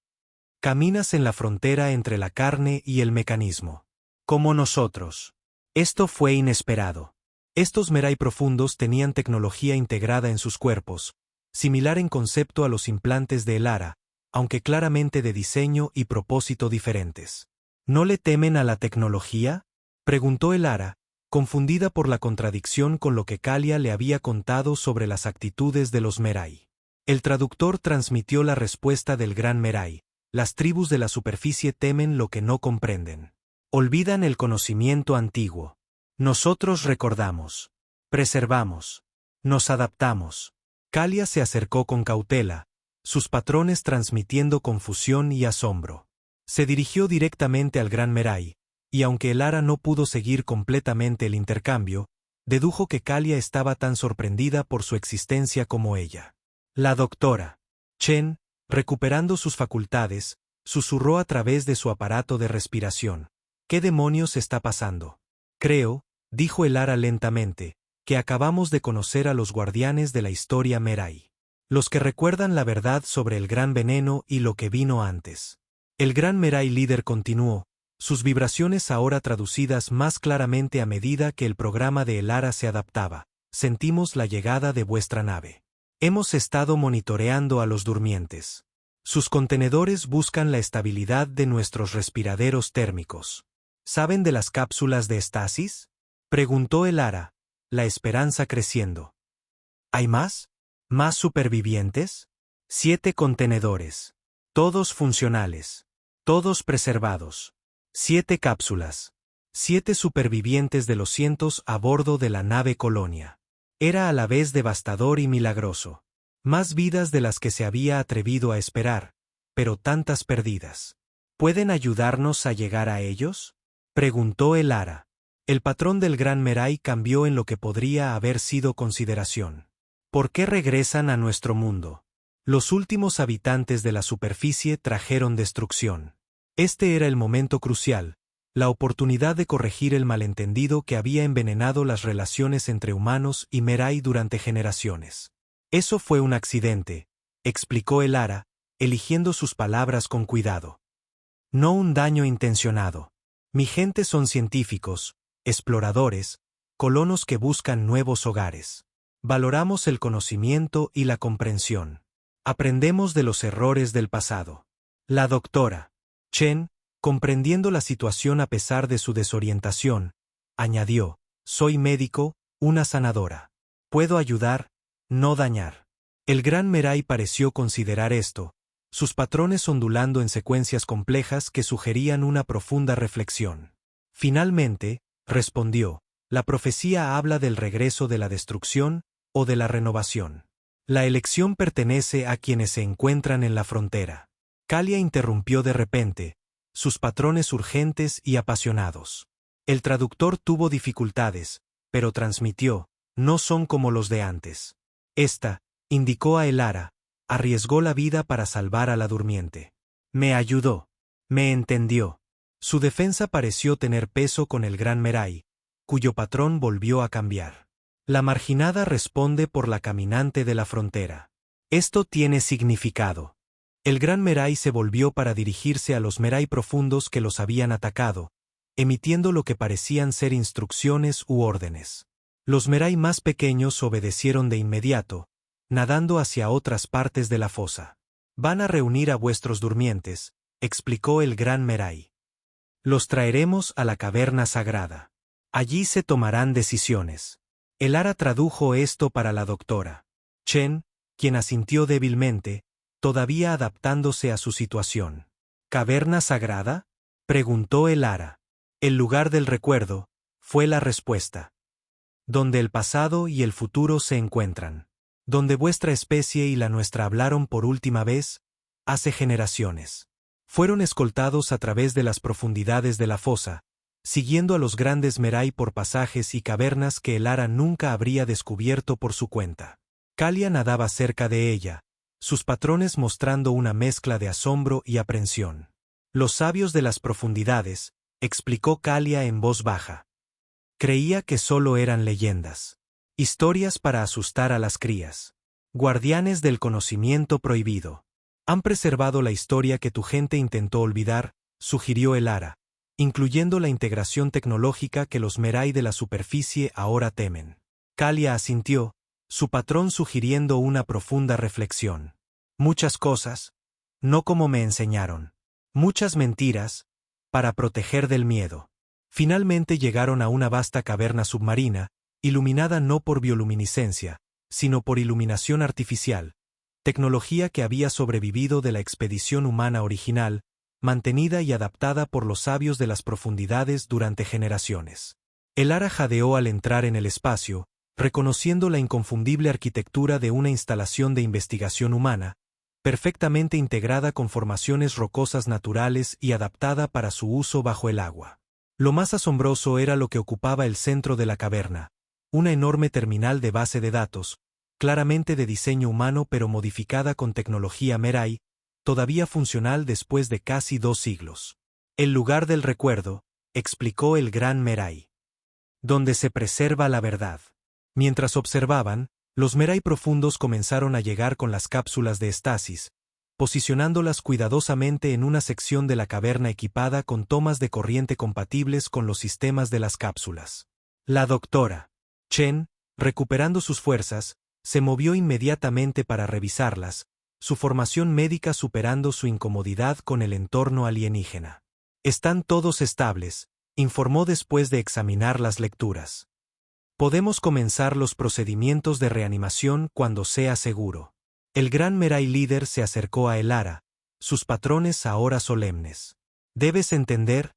Caminas en la frontera entre la carne y el mecanismo. Como nosotros. Esto fue inesperado. Estos Merai profundos tenían tecnología integrada en sus cuerpos, similar en concepto a los implantes de Elara, aunque claramente de diseño y propósito diferentes. ¿No le temen a la tecnología?, preguntó Elara, confundida por la contradicción con lo que Kalia le había contado sobre las actitudes de los Merai. El traductor transmitió la respuesta del gran Merai: las tribus de la superficie temen lo que no comprenden. Olvidan el conocimiento antiguo. Nosotros recordamos. Preservamos. Nos adaptamos. Kalia se acercó con cautela, sus patrones transmitiendo confusión y asombro. Se dirigió directamente al gran Merai, y aunque Elara no pudo seguir completamente el intercambio, dedujo que Kalia estaba tan sorprendida por su existencia como ella. La doctora Chen, recuperando sus facultades, susurró a través de su aparato de respiración: ¿qué demonios está pasando? Creo, dijo Elara lentamente, que acabamos de conocer a los guardianes de la historia Merai. Los que recuerdan la verdad sobre el gran veneno y lo que vino antes. El gran Merai líder continuó, sus vibraciones ahora traducidas más claramente a medida que el programa de Elara se adaptaba. Sentimos la llegada de vuestra nave. Hemos estado monitoreando a los durmientes. Sus contenedores buscan la estabilidad de nuestros respiraderos térmicos. ¿Saben de las cápsulas de estasis?, preguntó Elara, la esperanza creciendo. ¿Hay más? ¿Más supervivientes? 7 contenedores. Todos funcionales. Todos preservados. 7 cápsulas. 7 supervivientes de los cientos a bordo de la nave Colonia. Era a la vez devastador y milagroso. Más vidas de las que se había atrevido a esperar, pero tantas perdidas. ¿Pueden ayudarnos a llegar a ellos?, preguntó Elara. El patrón del gran Merai cambió en lo que podría haber sido consideración. ¿Por qué regresan a nuestro mundo? Los últimos habitantes de la superficie trajeron destrucción. Este era el momento crucial, la oportunidad de corregir el malentendido que había envenenado las relaciones entre humanos y Merai durante generaciones. Eso fue un accidente, explicó Elara, eligiendo sus palabras con cuidado. No un daño intencionado. Mi gente son científicos, exploradores, colonos que buscan nuevos hogares. Valoramos el conocimiento y la comprensión. Aprendemos de los errores del pasado. La doctora Chen, comprendiendo la situación a pesar de su desorientación, añadió: soy médico, una sanadora. Puedo ayudar, no dañar. El gran Merai pareció considerar esto, sus patrones ondulando en secuencias complejas que sugerían una profunda reflexión. Finalmente, respondió: la profecía habla del regreso de la destrucción o de la renovación. La elección pertenece a quienes se encuentran en la frontera. Kalia interrumpió de repente, sus patrones urgentes y apasionados. El traductor tuvo dificultades, pero transmitió: no son como los de antes. Esta, indicó a Elara, arriesgó la vida para salvar a la durmiente. Me ayudó. Me entendió. Su defensa pareció tener peso con el gran Merai, cuyo patrón volvió a cambiar. La marginada responde por la caminante de la frontera. Esto tiene significado. El gran Merai se volvió para dirigirse a los Merai profundos que los habían atacado, emitiendo lo que parecían ser instrucciones u órdenes. Los Merai más pequeños obedecieron de inmediato, nadando hacia otras partes de la fosa. Van a reunir a vuestros durmientes, explicó el gran Merai. Los traeremos a la caverna sagrada. Allí se tomarán decisiones. El Ara tradujo esto para la doctora Chen, quien asintió débilmente, todavía adaptándose a su situación. ¿Caverna sagrada?, preguntó el Ara. El lugar del recuerdo, fue la respuesta. Donde el pasado y el futuro se encuentran. Donde vuestra especie y la nuestra hablaron por última vez, hace generaciones. Fueron escoltados a través de las profundidades de la fosa, siguiendo a los grandes Merai por pasajes y cavernas que el Ara nunca habría descubierto por su cuenta. Kalia nadaba cerca de ella, sus patrones mostrando una mezcla de asombro y aprensión. Los sabios de las profundidades, explicó Kalia en voz baja. Creía que solo eran leyendas. Historias para asustar a las crías. Guardianes del conocimiento prohibido. Han preservado la historia que tu gente intentó olvidar, sugirió el Ara, incluyendo la integración tecnológica que los Merai de la superficie ahora temen. Kalia asintió, su patrón sugiriendo una profunda reflexión. Muchas cosas, no como me enseñaron. Muchas mentiras, para proteger del miedo. Finalmente llegaron a una vasta caverna submarina, iluminada no por bioluminiscencia, sino por iluminación artificial, tecnología que había sobrevivido de la expedición humana original, mantenida y adaptada por los sabios de las profundidades durante generaciones. El Ara jadeó al entrar en el espacio, reconociendo la inconfundible arquitectura de una instalación de investigación humana, perfectamente integrada con formaciones rocosas naturales y adaptada para su uso bajo el agua. Lo más asombroso era lo que ocupaba el centro de la caverna, una enorme terminal de base de datos, claramente de diseño humano pero modificada con tecnología Merai, todavía funcional después de casi 2 siglos. El lugar del recuerdo, explicó el gran Merai. Donde se preserva la verdad. Mientras observaban, los Merai profundos comenzaron a llegar con las cápsulas de estasis, posicionándolas cuidadosamente en una sección de la caverna equipada con tomas de corriente compatibles con los sistemas de las cápsulas. La doctora Chen, recuperando sus fuerzas, se movió inmediatamente para revisarlas, su formación médica superando su incomodidad con el entorno alienígena. Están todos estables, informó después de examinar las lecturas. Podemos comenzar los procedimientos de reanimación cuando sea seguro. El gran Merai líder se acercó a el Ara, sus patrones ahora solemnes. Debes entender,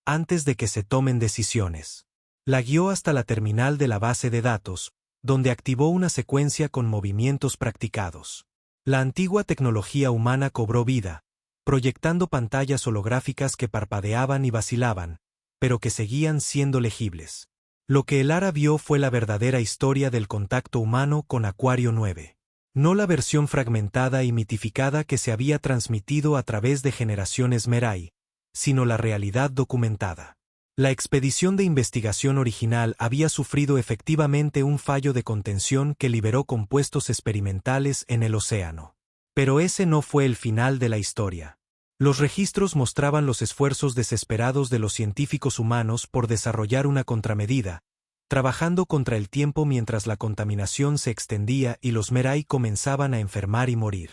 antes de que se tomen decisiones. La guió hasta la terminal de la base de datos, donde activó una secuencia con movimientos practicados. La antigua tecnología humana cobró vida, proyectando pantallas holográficas que parpadeaban y vacilaban, pero que seguían siendo legibles. Lo que el Ara vio fue la verdadera historia del contacto humano con Acuario 9. No la versión fragmentada y mitificada que se había transmitido a través de generaciones Merai, sino la realidad documentada. La expedición de investigación original había sufrido efectivamente un fallo de contención que liberó compuestos experimentales en el océano. Pero ese no fue el final de la historia. Los registros mostraban los esfuerzos desesperados de los científicos humanos por desarrollar una contramedida, trabajando contra el tiempo mientras la contaminación se extendía y los Merai comenzaban a enfermar y morir.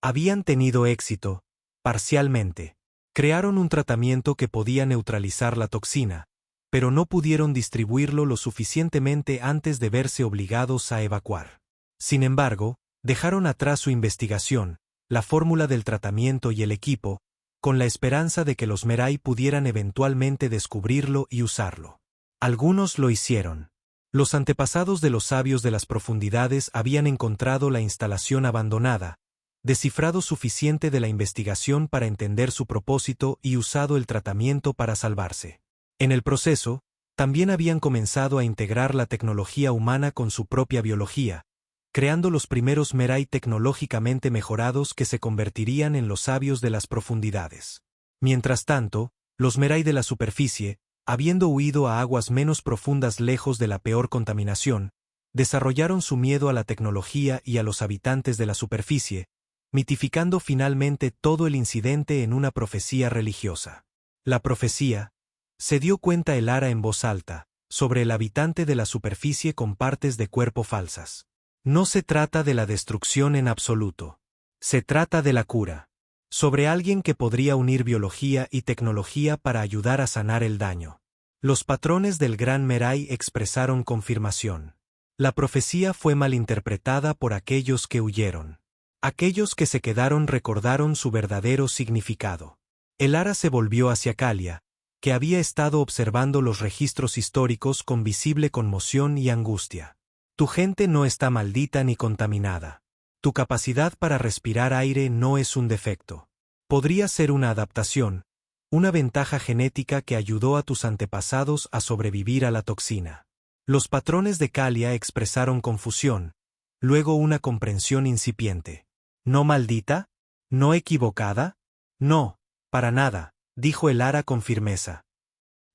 Habían tenido éxito, parcialmente. Crearon un tratamiento que podía neutralizar la toxina, pero no pudieron distribuirlo lo suficientemente antes de verse obligados a evacuar. Sin embargo, dejaron atrás su investigación, la fórmula del tratamiento y el equipo, con la esperanza de que los Merai pudieran eventualmente descubrirlo y usarlo. Algunos lo hicieron. Los antepasados de los sabios de las profundidades habían encontrado la instalación abandonada, descifrado suficiente de la investigación para entender su propósito y usado el tratamiento para salvarse. En el proceso, también habían comenzado a integrar la tecnología humana con su propia biología, creando los primeros Merai tecnológicamente mejorados que se convertirían en los sabios de las profundidades. Mientras tanto, los Merai de la superficie, habiendo huido a aguas menos profundas lejos de la peor contaminación, desarrollaron su miedo a la tecnología y a los habitantes de la superficie, mitificando finalmente todo el incidente en una profecía religiosa. La profecía, se dio cuenta el Ara en voz alta, sobre el habitante de la superficie con partes de cuerpo falsas. No se trata de la destrucción en absoluto. Se trata de la cura. Sobre alguien que podría unir biología y tecnología para ayudar a sanar el daño. Los patrones del Gran Merai expresaron confirmación. La profecía fue malinterpretada por aquellos que huyeron. Aquellos que se quedaron recordaron su verdadero significado. Elara se volvió hacia Kalia, que había estado observando los registros históricos con visible conmoción y angustia. Tu gente no está maldita ni contaminada. Tu capacidad para respirar aire no es un defecto. Podría ser una adaptación, una ventaja genética que ayudó a tus antepasados a sobrevivir a la toxina. Los patrones de Kalia expresaron confusión, luego una comprensión incipiente. ¿No maldita? ¿No equivocada? No, para nada, dijo Elara con firmeza.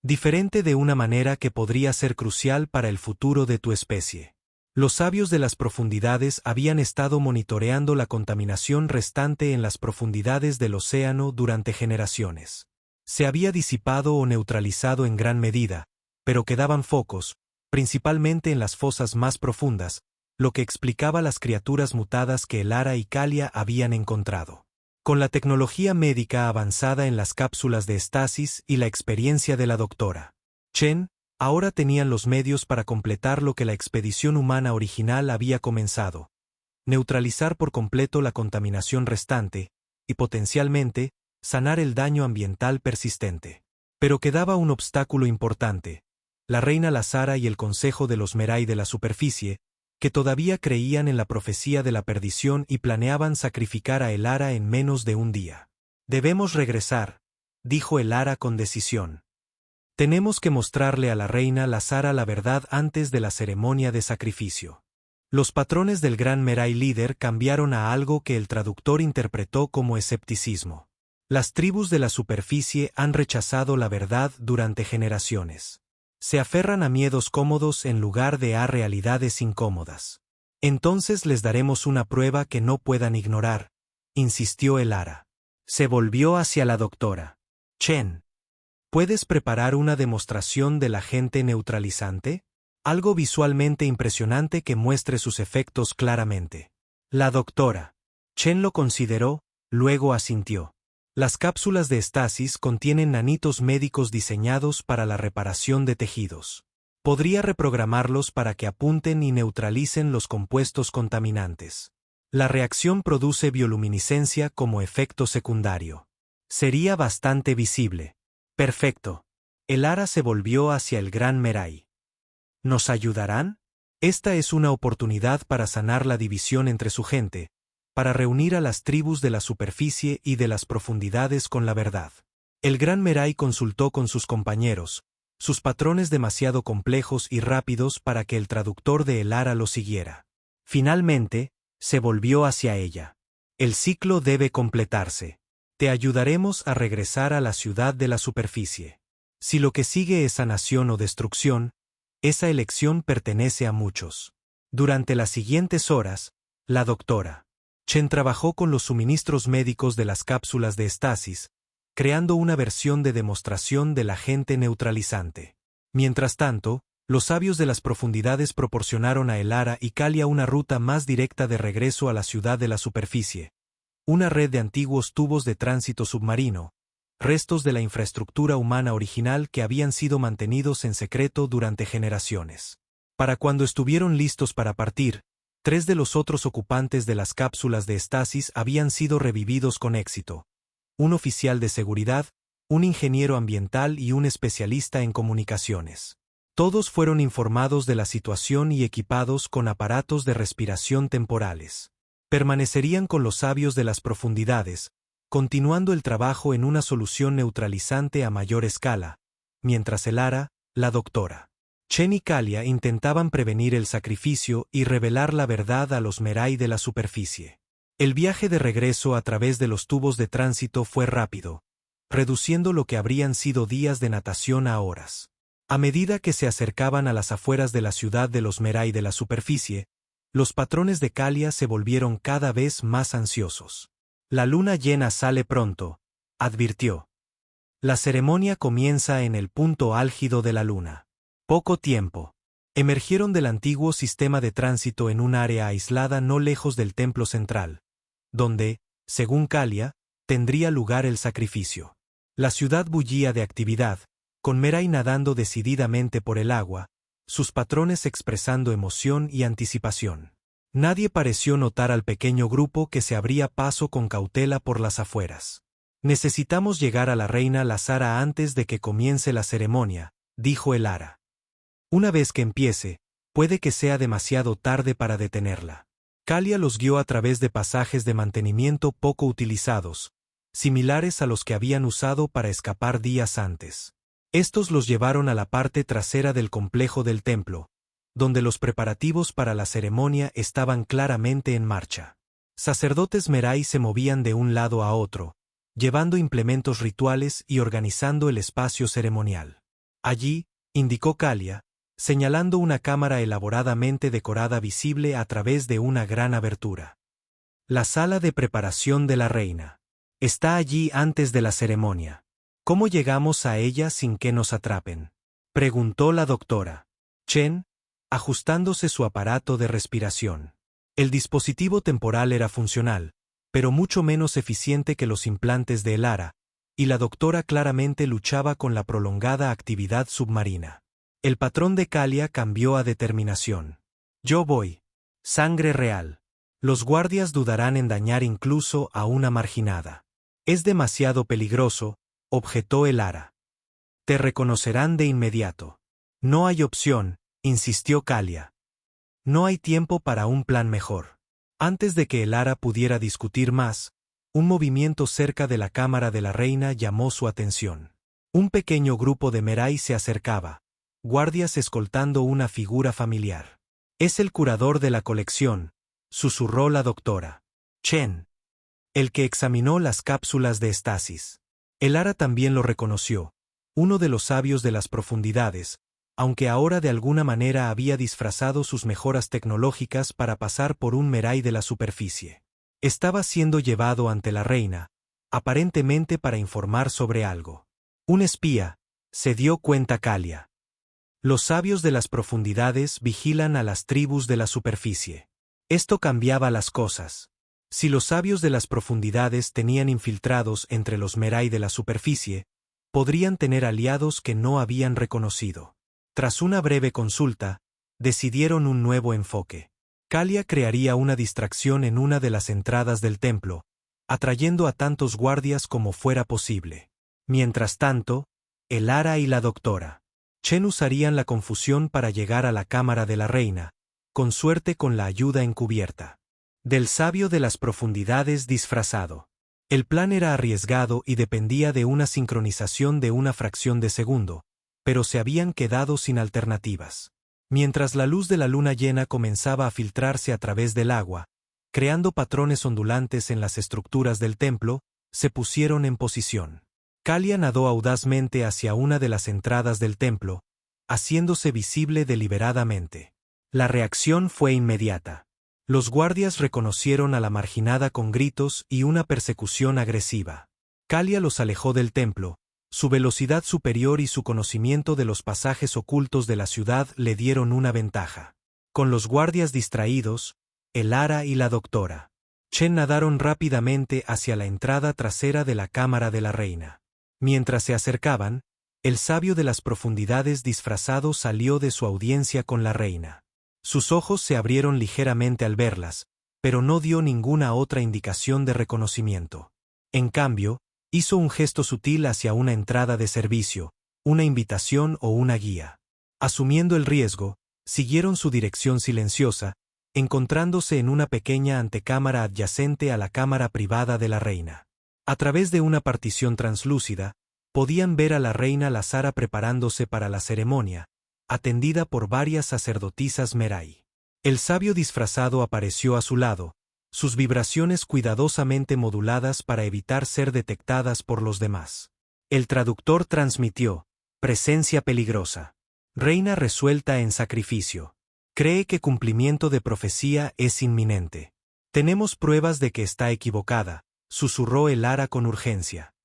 Diferente de una manera que podría ser crucial para el futuro de tu especie. Los sabios de las profundidades habían estado monitoreando la contaminación restante en las profundidades del océano durante generaciones. Se había disipado o neutralizado en gran medida, pero quedaban focos, principalmente en las fosas más profundas, lo que explicaba las criaturas mutadas que Elara y Kalia habían encontrado. Con la tecnología médica avanzada en las cápsulas de estasis y la experiencia de la doctora Chen, ahora tenían los medios para completar lo que la expedición humana original había comenzado: neutralizar por completo la contaminación restante y, potencialmente, sanar el daño ambiental persistente. Pero quedaba un obstáculo importante: la reina Lazara y el Consejo de los Merai de la Superficie, que todavía creían en la profecía de la perdición y planeaban sacrificar a Elara en menos de un día. Debemos regresar, dijo Elara con decisión. Tenemos que mostrarle a la reina Lazara la verdad antes de la ceremonia de sacrificio. Los patrones del Gran Merai líder cambiaron a algo que el traductor interpretó como escepticismo. Las tribus de la superficie han rechazado la verdad durante generaciones. Se aferran a miedos cómodos en lugar de a realidades incómodas. Entonces les daremos una prueba que no puedan ignorar, insistió Elara. Se volvió hacia la doctora Chen. ¿Puedes preparar una demostración del agente neutralizante? Algo visualmente impresionante que muestre sus efectos claramente. La doctora Chen lo consideró, luego asintió. Las cápsulas de estasis contienen nanitos médicos diseñados para la reparación de tejidos. Podría reprogramarlos para que apunten y neutralicen los compuestos contaminantes. La reacción produce bioluminiscencia como efecto secundario. Sería bastante visible. Perfecto. Elara se volvió hacia el Gran Merai. ¿Nos ayudarán? Esta es una oportunidad para sanar la división entre su gente, para reunir a las tribus de la superficie y de las profundidades con la verdad. El Gran Merai consultó con sus compañeros, sus patrones demasiado complejos y rápidos para que el traductor de Elara lo siguiera. Finalmente, se volvió hacia ella. El ciclo debe completarse. Te ayudaremos a regresar a la ciudad de la superficie. Si lo que sigue es sanación o destrucción, esa elección pertenece a muchos. Durante las siguientes horas, la doctora Chen trabajó con los suministros médicos de las cápsulas de estasis, creando una versión de demostración del agente neutralizante. Mientras tanto, los sabios de las profundidades proporcionaron a Elara y Kalia una ruta más directa de regreso a la ciudad de la superficie, una red de antiguos tubos de tránsito submarino, restos de la infraestructura humana original que habían sido mantenidos en secreto durante generaciones. Para cuando estuvieron listos para partir, 3 de los otros ocupantes de las cápsulas de estasis habían sido revividos con éxito: un oficial de seguridad, un ingeniero ambiental y un especialista en comunicaciones. Todos fueron informados de la situación y equipados con aparatos de respiración temporales. Permanecerían con los sabios de las profundidades, continuando el trabajo en una solución neutralizante a mayor escala, mientras Elara, la doctora Chen y Kalia intentaban prevenir el sacrificio y revelar la verdad a los Merai de la superficie. El viaje de regreso a través de los tubos de tránsito fue rápido, reduciendo lo que habrían sido días de natación a horas. A medida que se acercaban a las afueras de la ciudad de los Merai de la superficie, los patrones de Kalia se volvieron cada vez más ansiosos. La luna llena sale pronto, advirtió. La ceremonia comienza en el punto álgido de la luna. Poco tiempo. Emergieron del antiguo sistema de tránsito en un área aislada no lejos del templo central, donde, según Kalia, tendría lugar el sacrificio. La ciudad bullía de actividad, con Merai nadando decididamente por el agua, sus patrones expresando emoción y anticipación. Nadie pareció notar al pequeño grupo que se abría paso con cautela por las afueras. Necesitamos llegar a la reina Lazara antes de que comience la ceremonia, dijo el Ara. Una vez que empiece, puede que sea demasiado tarde para detenerla. Kalia los guió a través de pasajes de mantenimiento poco utilizados, similares a los que habían usado para escapar días antes. Estos los llevaron a la parte trasera del complejo del templo, donde los preparativos para la ceremonia estaban claramente en marcha. Sacerdotes Merai se movían de un lado a otro, llevando implementos rituales y organizando el espacio ceremonial. Allí, indicó Kalia, señalando una cámara elaboradamente decorada visible a través de una gran abertura. La sala de preparación de la reina. Está allí antes de la ceremonia. ¿Cómo llegamos a ella sin que nos atrapen?, preguntó la doctora Chen, ajustándose su aparato de respiración. El dispositivo temporal era funcional, pero mucho menos eficiente que los implantes de Elara, y la doctora claramente luchaba con la prolongada actividad submarina. El patrón de Kalia cambió a determinación. Yo voy. Sangre real. Los guardias dudarán en dañar incluso a una marginada. Es demasiado peligroso, objetó el Ara. Te reconocerán de inmediato. No hay opción, insistió Kalia. No hay tiempo para un plan mejor. Antes de que el Ara pudiera discutir más, un movimiento cerca de la cámara de la reina llamó su atención. Un pequeño grupo de Merai se acercaba, guardias escoltando una figura familiar. Es el curador de la colección, susurró la doctora Chen, el que examinó las cápsulas de estasis. El Ara también lo reconoció, uno de los sabios de las profundidades, aunque ahora de alguna manera había disfrazado sus mejoras tecnológicas para pasar por un Merai de la superficie. Estaba siendo llevado ante la reina, aparentemente para informar sobre algo. Un espía, se dio cuenta Kalia. Los sabios de las profundidades vigilan a las tribus de la superficie. Esto cambiaba las cosas. Si los sabios de las profundidades tenían infiltrados entre los Merai de la superficie, podrían tener aliados que no habían reconocido. Tras una breve consulta, decidieron un nuevo enfoque. Kalia crearía una distracción en una de las entradas del templo, atrayendo a tantos guardias como fuera posible. Mientras tanto, el Ara y la doctora Chen usarían la confusión para llegar a la cámara de la reina, con suerte con la ayuda encubierta del sabio de las profundidades disfrazado. El plan era arriesgado y dependía de una sincronización de una fracción de segundo, pero se habían quedado sin alternativas. Mientras la luz de la luna llena comenzaba a filtrarse a través del agua, creando patrones ondulantes en las estructuras del templo, se pusieron en posición. Kalia nadó audazmente hacia una de las entradas del templo, haciéndose visible deliberadamente. La reacción fue inmediata. Los guardias reconocieron a la marginada con gritos y una persecución agresiva. Kalia los alejó del templo. Su velocidad superior y su conocimiento de los pasajes ocultos de la ciudad le dieron una ventaja. Con los guardias distraídos, el Ara y la doctora Chen nadaron rápidamente hacia la entrada trasera de la cámara de la reina. Mientras se acercaban, el sabio de las profundidades disfrazado salió de su audiencia con la reina. Sus ojos se abrieron ligeramente al verlas, pero no dio ninguna otra indicación de reconocimiento. En cambio, hizo un gesto sutil hacia una entrada de servicio, una invitación o una guía. Asumiendo el riesgo, siguieron su dirección silenciosa, encontrándose en una pequeña antecámara adyacente a la cámara privada de la reina. A través de una partición translúcida, podían ver a la reina Lazara preparándose para la ceremonia, atendida por varias sacerdotisas Merai. El sabio disfrazado apareció a su lado, sus vibraciones cuidadosamente moduladas para evitar ser detectadas por los demás. El traductor transmitió: presencia peligrosa. Reina resuelta en sacrificio. Cree que cumplimiento de profecía es inminente. Tenemos pruebas de que está equivocada, susurró el Ara con urgencia.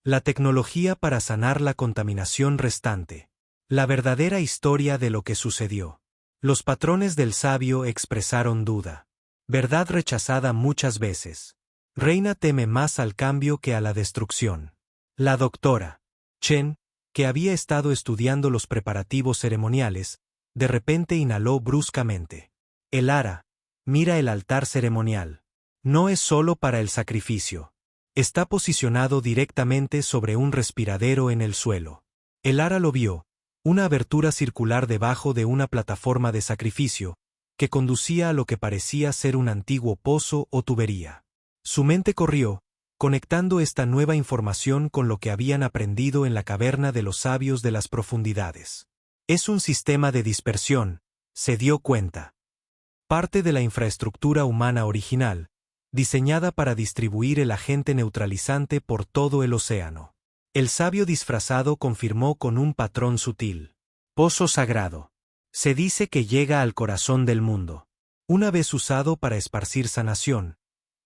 La tecnología para sanar la contaminación restante. La verdadera historia de lo que sucedió. Los patrones del sabio expresaron duda. Verdad rechazada muchas veces. Reina teme más al cambio que a la destrucción. La doctora Chen, que había estado estudiando los preparativos ceremoniales, de repente inhaló bruscamente. Elara, mira el altar ceremonial. No es solo para el sacrificio. Está posicionado directamente sobre un respiradero en el suelo. Elara lo vio, una abertura circular debajo de una plataforma de sacrificio, que conducía a lo que parecía ser un antiguo pozo o tubería. Su mente corrió, conectando esta nueva información con lo que habían aprendido en la caverna de los sabios de las profundidades. Es un sistema de dispersión, se dio cuenta. Parte de la infraestructura humana original, diseñada para distribuir el agente neutralizante por todo el océano. El sabio disfrazado confirmó con un patrón sutil. Pozo sagrado. Se dice que llega al corazón del mundo. Una vez usado para esparcir sanación,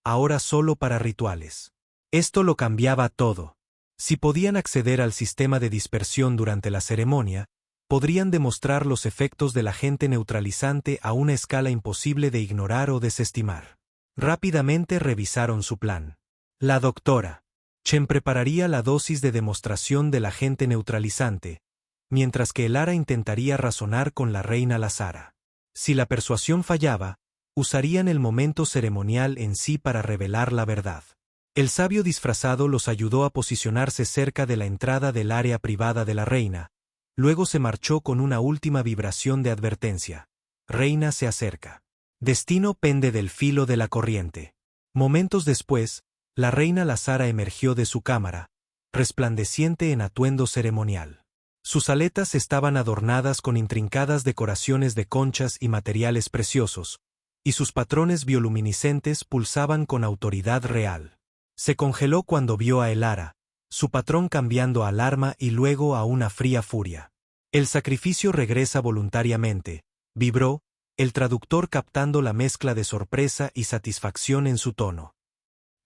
ahora solo para rituales. Esto lo cambiaba todo. Si podían acceder al sistema de dispersión durante la ceremonia, podrían demostrar los efectos del agente neutralizante a una escala imposible de ignorar o desestimar. Rápidamente revisaron su plan. La doctora Chen prepararía la dosis de demostración del agente neutralizante, mientras que Elara intentaría razonar con la reina Lazara. Si la persuasión fallaba, usarían el momento ceremonial en sí para revelar la verdad. El sabio disfrazado los ayudó a posicionarse cerca de la entrada del área privada de la reina, luego se marchó con una última vibración de advertencia. Reina se acerca. Destino pende del filo de la corriente. Momentos después, la reina Lazara emergió de su cámara, resplandeciente en atuendo ceremonial. Sus aletas estaban adornadas con intrincadas decoraciones de conchas y materiales preciosos, y sus patrones bioluminiscentes pulsaban con autoridad real. Se congeló cuando vio a Elara, su patrón cambiando a alarma y luego a una fría furia. El sacrificio regresa voluntariamente, vibró, el traductor captando la mezcla de sorpresa y satisfacción en su tono.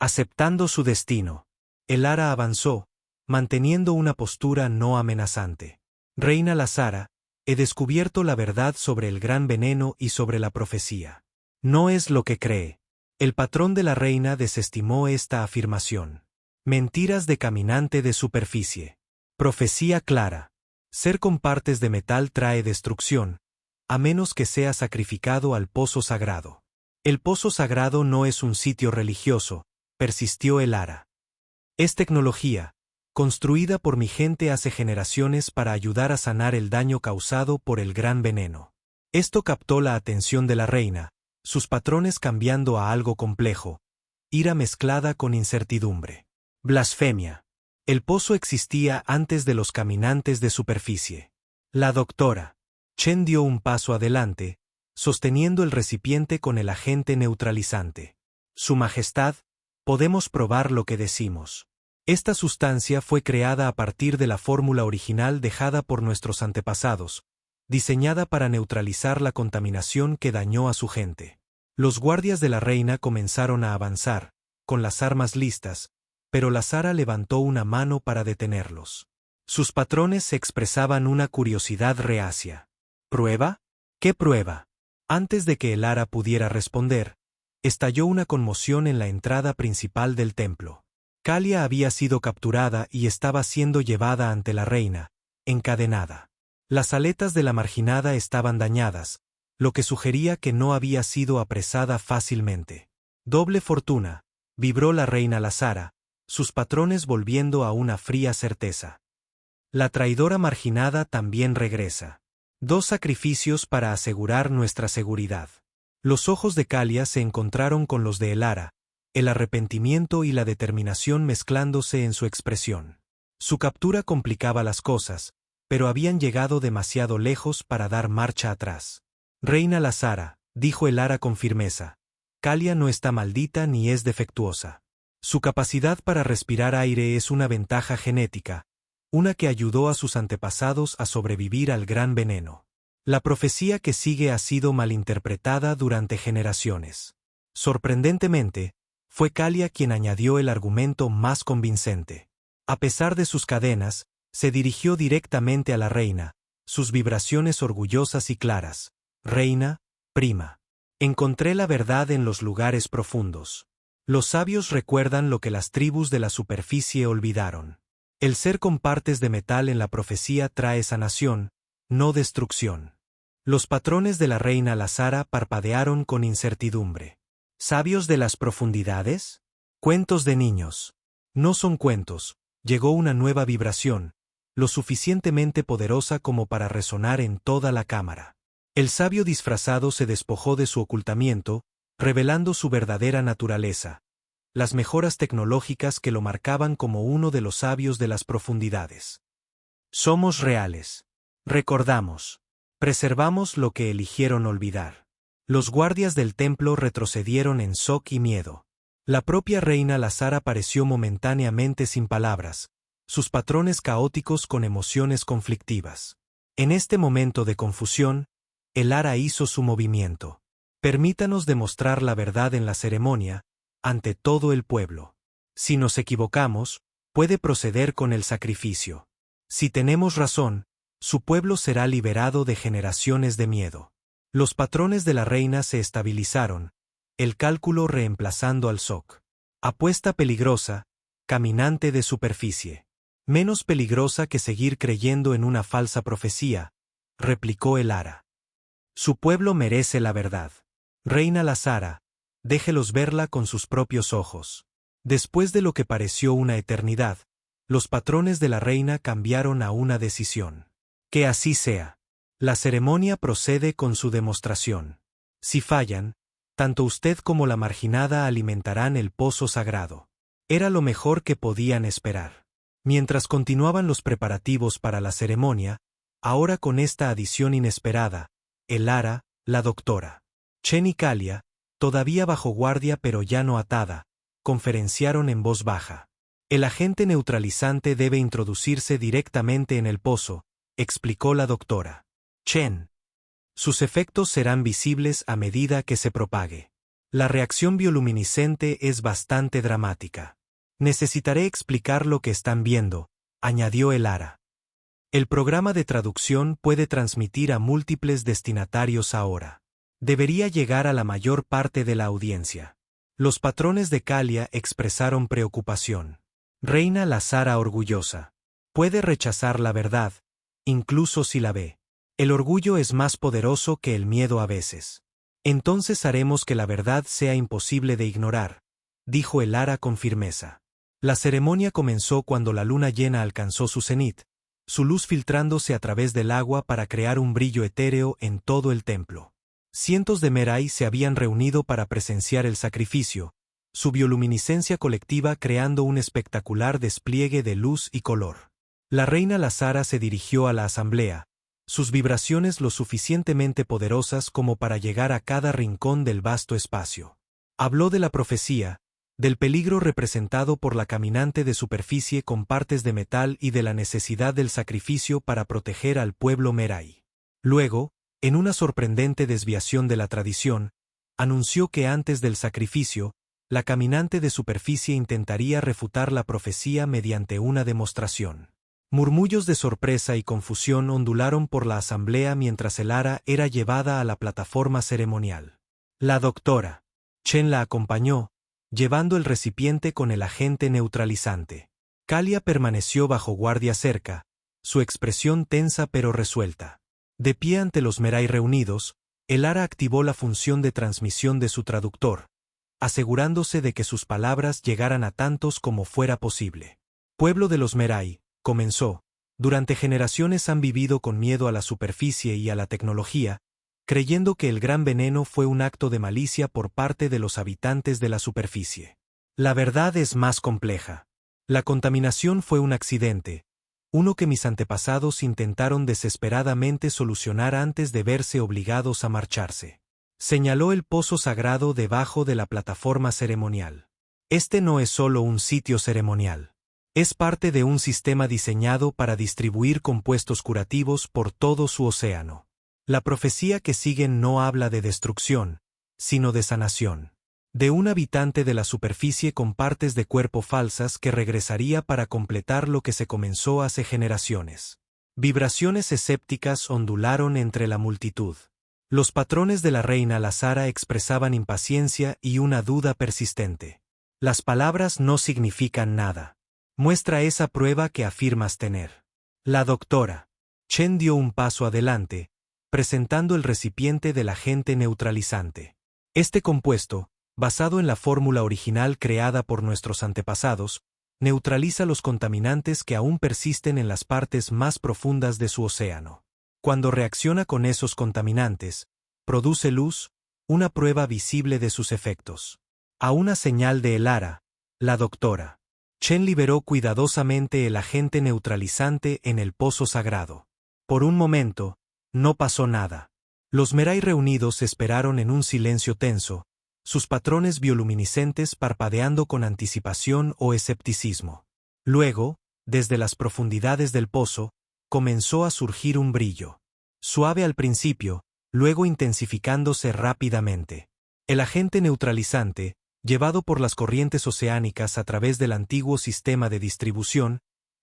Aceptando su destino, Elara avanzó, manteniendo una postura no amenazante. Reina Lazara, he descubierto la verdad sobre el gran veneno y sobre la profecía. No es lo que cree. El patrón de la reina desestimó esta afirmación. Mentiras de caminante de superficie. Profecía clara. Ser con partes de metal trae destrucción, a menos que sea sacrificado al pozo sagrado. El pozo sagrado no es un sitio religioso, persistió Elara. Es tecnología, construida por mi gente hace generaciones para ayudar a sanar el daño causado por el gran veneno. Esto captó la atención de la reina, sus patrones cambiando a algo complejo, ira mezclada con incertidumbre. Blasfemia. El pozo existía antes de los caminantes de superficie. La doctora Chen dio un paso adelante, sosteniendo el recipiente con el agente neutralizante. Su Majestad, podemos probar lo que decimos. Esta sustancia fue creada a partir de la fórmula original dejada por nuestros antepasados, diseñada para neutralizar la contaminación que dañó a su gente. Los guardias de la reina comenzaron a avanzar, con las armas listas, pero Lazara levantó una mano para detenerlos. Sus patrones expresaban una curiosidad reacia. ¿Prueba? ¿Qué prueba? Antes de que Elara pudiera responder, estalló una conmoción en la entrada principal del templo. Kalia había sido capturada y estaba siendo llevada ante la reina, encadenada. Las aletas de la marginada estaban dañadas, lo que sugería que no había sido apresada fácilmente. Doble fortuna, vibró la reina Lazara, sus patrones volviendo a una fría certeza. La traidora marginada también regresa. 2 sacrificios para asegurar nuestra seguridad. Los ojos de Kalia se encontraron con los de Elara, el arrepentimiento y la determinación mezclándose en su expresión. Su captura complicaba las cosas, pero habían llegado demasiado lejos para dar marcha atrás. Reina Lazara, dijo Elara con firmeza, Kalia no está maldita ni es defectuosa. Su capacidad para respirar aire es una ventaja genética, una que ayudó a sus antepasados a sobrevivir al gran veneno. La profecía que sigue ha sido malinterpretada durante generaciones. Sorprendentemente, fue Kalia quien añadió el argumento más convincente. A pesar de sus cadenas, se dirigió directamente a la reina, sus vibraciones orgullosas y claras. Reina, prima. Encontré la verdad en los lugares profundos. Los sabios recuerdan lo que las tribus de la superficie olvidaron. El ser con partes de metal en la profecía trae sanación, no destrucción. Los patrones de la reina Lazara parpadearon con incertidumbre. ¿Sabios de las profundidades? Cuentos de niños. No son cuentos, llegó una nueva vibración, lo suficientemente poderosa como para resonar en toda la cámara. El sabio disfrazado se despojó de su ocultamiento, revelando su verdadera naturaleza, las mejoras tecnológicas que lo marcaban como uno de los sabios de las profundidades. Somos reales. Recordamos. Preservamos lo que eligieron olvidar. Los guardias del templo retrocedieron en shock y miedo. La propia reina Lazara pareció momentáneamente sin palabras, sus patrones caóticos con emociones conflictivas. En este momento de confusión, el ara hizo su movimiento. Permítanos demostrar la verdad en la ceremonia, ante todo el pueblo. Si nos equivocamos, puede proceder con el sacrificio. Si tenemos razón, su pueblo será liberado de generaciones de miedo. Los patrones de la reina se estabilizaron, el cálculo reemplazando al shock. Apuesta peligrosa, caminante de superficie. Menos peligrosa que seguir creyendo en una falsa profecía, replicó el ara. Su pueblo merece la verdad. Reina Lazara, déjelos verla con sus propios ojos. Después de lo que pareció una eternidad, los patrones de la reina cambiaron a una decisión. Que así sea. La ceremonia procede con su demostración. Si fallan, tanto usted como la marginada alimentarán el pozo sagrado. Era lo mejor que podían esperar. Mientras continuaban los preparativos para la ceremonia, ahora con esta adición inesperada, el ara, la doctora Chen y Kalia, todavía bajo guardia pero ya no atada, conferenciaron en voz baja. El agente neutralizante debe introducirse directamente en el pozo, explicó la doctora Chen. Sus efectos serán visibles a medida que se propague. La reacción bioluminiscente es bastante dramática. Necesitaré explicar lo que están viendo, añadió el ara. El programa de traducción puede transmitir a múltiples destinatarios ahora. Debería llegar a la mayor parte de la audiencia. Los patrones de Kalia expresaron preocupación. Reina Lazara orgullosa. Puede rechazar la verdad, incluso si la ve. El orgullo es más poderoso que el miedo a veces. Entonces haremos que la verdad sea imposible de ignorar, dijo el ara con firmeza. La ceremonia comenzó cuando la luna llena alcanzó su cenit, su luz filtrándose a través del agua para crear un brillo etéreo en todo el templo. Cientos de Merai se habían reunido para presenciar el sacrificio, su bioluminiscencia colectiva creando un espectacular despliegue de luz y color. La reina Lazara se dirigió a la asamblea, sus vibraciones lo suficientemente poderosas como para llegar a cada rincón del vasto espacio. Habló de la profecía, del peligro representado por la caminante de superficie con partes de metal y de la necesidad del sacrificio para proteger al pueblo Merai. Luego, en una sorprendente desviación de la tradición, anunció que antes del sacrificio, la caminante de superficie intentaría refutar la profecía mediante una demostración. Murmullos de sorpresa y confusión ondularon por la asamblea mientras el ara era llevada a la plataforma ceremonial. La doctora Chen la acompañó, llevando el recipiente con el agente neutralizante. Kalia permaneció bajo guardia cerca, su expresión tensa pero resuelta. De pie ante los Merai reunidos, el ara activó la función de transmisión de su traductor, asegurándose de que sus palabras llegaran a tantos como fuera posible. Pueblo de los Merai, comenzó, durante generaciones han vivido con miedo a la superficie y a la tecnología, creyendo que el gran veneno fue un acto de malicia por parte de los habitantes de la superficie. La verdad es más compleja. La contaminación fue un accidente, uno que mis antepasados intentaron desesperadamente solucionar antes de verse obligados a marcharse. Señaló el pozo sagrado debajo de la plataforma ceremonial. Este no es solo un sitio ceremonial. Es parte de un sistema diseñado para distribuir compuestos curativos por todo su océano. La profecía que sigue no habla de destrucción, sino de sanación. De un habitante de la superficie con partes de cuerpo falsas que regresaría para completar lo que se comenzó hace generaciones. Vibraciones escépticas ondularon entre la multitud. Los patrones de la reina Lazara expresaban impaciencia y una duda persistente. Las palabras no significan nada. Muestra esa prueba que afirmas tener. La doctora Chen dio un paso adelante, presentando el recipiente del agente neutralizante. Este compuesto, basado en la fórmula original creada por nuestros antepasados, neutraliza los contaminantes que aún persisten en las partes más profundas de su océano. Cuando reacciona con esos contaminantes, produce luz, una prueba visible de sus efectos. A una señal de Elara, la doctora Chen liberó cuidadosamente el agente neutralizante en el pozo sagrado. Por un momento, no pasó nada. Los Merai reunidos esperaron en un silencio tenso, sus patrones bioluminiscentes parpadeando con anticipación o escepticismo. Luego, desde las profundidades del pozo, comenzó a surgir un brillo. Suave al principio, luego intensificándose rápidamente. El agente neutralizante, llevado por las corrientes oceánicas a través del antiguo sistema de distribución,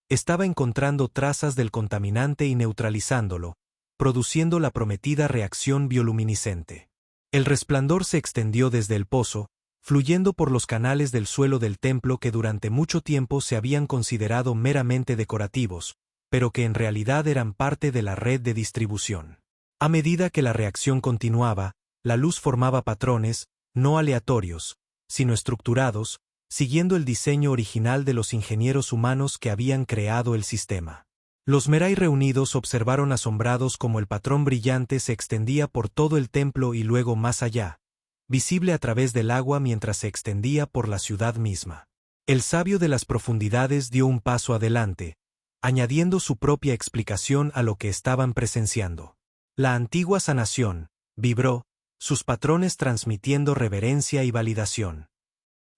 estaba encontrando trazas del contaminante y neutralizándolo, produciendo la prometida reacción bioluminiscente. El resplandor se extendió desde el pozo, fluyendo por los canales del suelo del templo que durante mucho tiempo se habían considerado meramente decorativos, pero que en realidad eran parte de la red de distribución. A medida que la reacción continuaba, la luz formaba patrones, no aleatorios, sino estructurados, siguiendo el diseño original de los ingenieros humanos que habían creado el sistema. Los Merai reunidos observaron asombrados cómo el patrón brillante se extendía por todo el templo y luego más allá, visible a través del agua mientras se extendía por la ciudad misma. El sabio de las profundidades dio un paso adelante, añadiendo su propia explicación a lo que estaban presenciando. La antigua sanación vibró, sus patrones transmitiendo reverencia y validación.